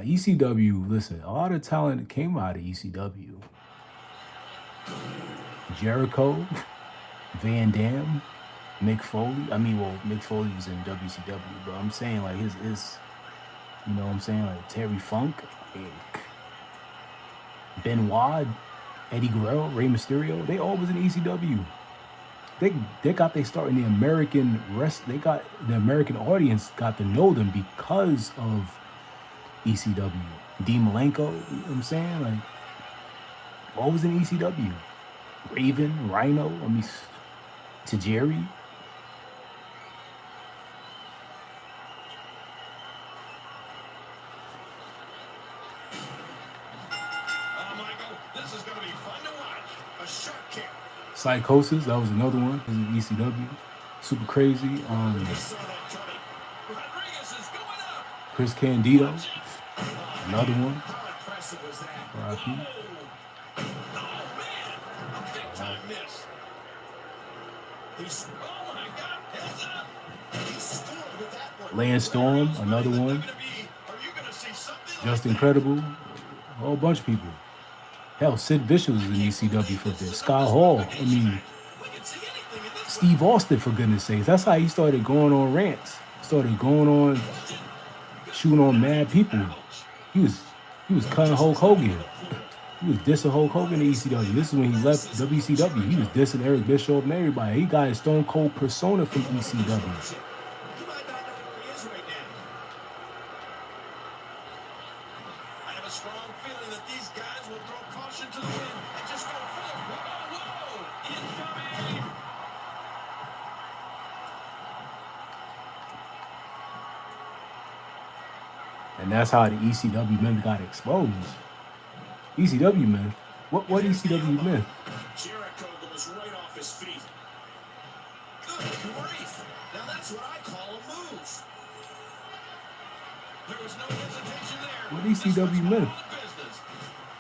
ECW, listen, a lot of talent came out of ECW. Jericho, Van Dam, Mick Foley. I mean, well, Mick Foley was in WCW, but I'm saying like his you know what I'm saying, like Terry Funk, I mean, Benoit, Eddie Guerrero, Rey Mysterio, they all was in ECW. They got their start in the American they got the American audience got to know them because of ECW. Dean Malenko, you know what I'm saying? Like, all was in ECW. Raven, Rhino, I mean, Tajiri. Oh, Michael, this is going to be fun to watch. A sharp kick. Psychosis, that was another one. This is ECW. Super Crazy. You saw that coming. Rodriguez is going up. Chris Candido, another one. How impressive was that? R.I.P. Oh, man. A big time miss. He's, oh my God, heads up. He scored with that one. Lance Storm, another one. WWE, are you gonna see something Just like Incredible. A whole bunch of people. Hell, Sid Vicious was in ECW for a bit. Scott Hall. I mean, that? We can see anything in this Steve Austin, for goodness sakes. That's how he started going on rants. Started going on, shooting on mad people. He was cutting Hulk Hogan. He was dissing Hulk Hogan in ECW. This is when he left WCW. He was dissing Eric Bischoff and everybody. He got his Stone Cold persona from ECW. You might not know where he is right now. I have a strong feeling that these guys will throw caution to the wind and just go for it. Whoa, whoa, incoming! And that's how the ECW men got exposed. ECW men? What ECW men? Jericho goes right off his feet. Good grief. Now that's what I call a move. There was no hesitation there. What ECW men? Business.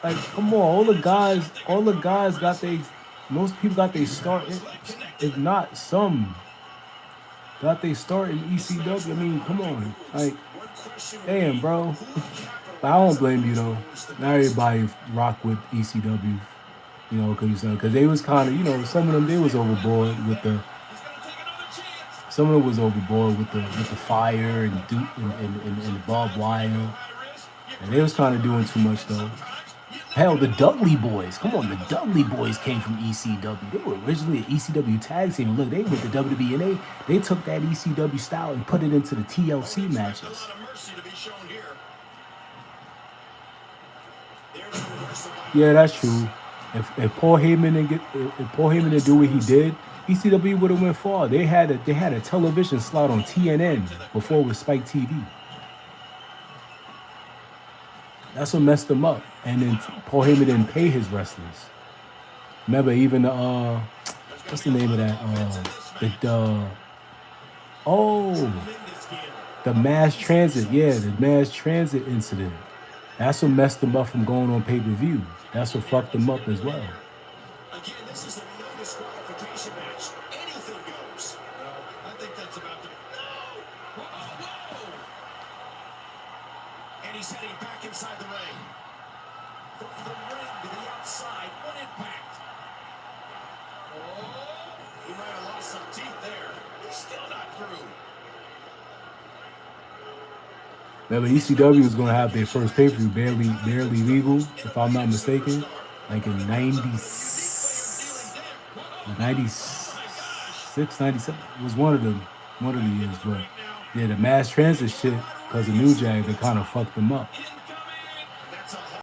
Like, come on, all the guys got they, most people got their start, if not some, got their start in ECW. I mean, come on, like, damn, bro. But I don't blame you though. Not everybody rock with ECW, you know, because they was kind of, you know, some of them they was overboard with the. Some of them was overboard with the fire and the barbed wire, and they was kind of doing too much though. Hell, the Dudley Boys. Come on, the Dudley Boys came from ECW. They were originally an ECW tag team. Look, they went to WWE and they took that ECW style and put it into the TLC matches. Yeah, that's true. If Paul Heyman didn't do what he did, ECW would have went far. They had a television slot on TNN before it was Spike TV. That's what messed them up. And then Paul Heyman didn't pay his wrestlers. Remember, even what's the name of that? The mass transit. Yeah, the mass transit incident. That's what messed them up from going on pay-per-view. That's what fucked them up as well. Again, this is a no disqualification match. Anything goes. I think that's about to. No! Whoa! And he's heading back inside the ring. From the ring to the outside. One impact. Oh! He might have lost some teeth there. He's still not through. Remember, ECW was going to have their first pay-per-view, barely legal, if I'm not mistaken, like in 96, 97. It was one of the years. But yeah, the mass transit shit, because of New Jack, they kind of fucked them up.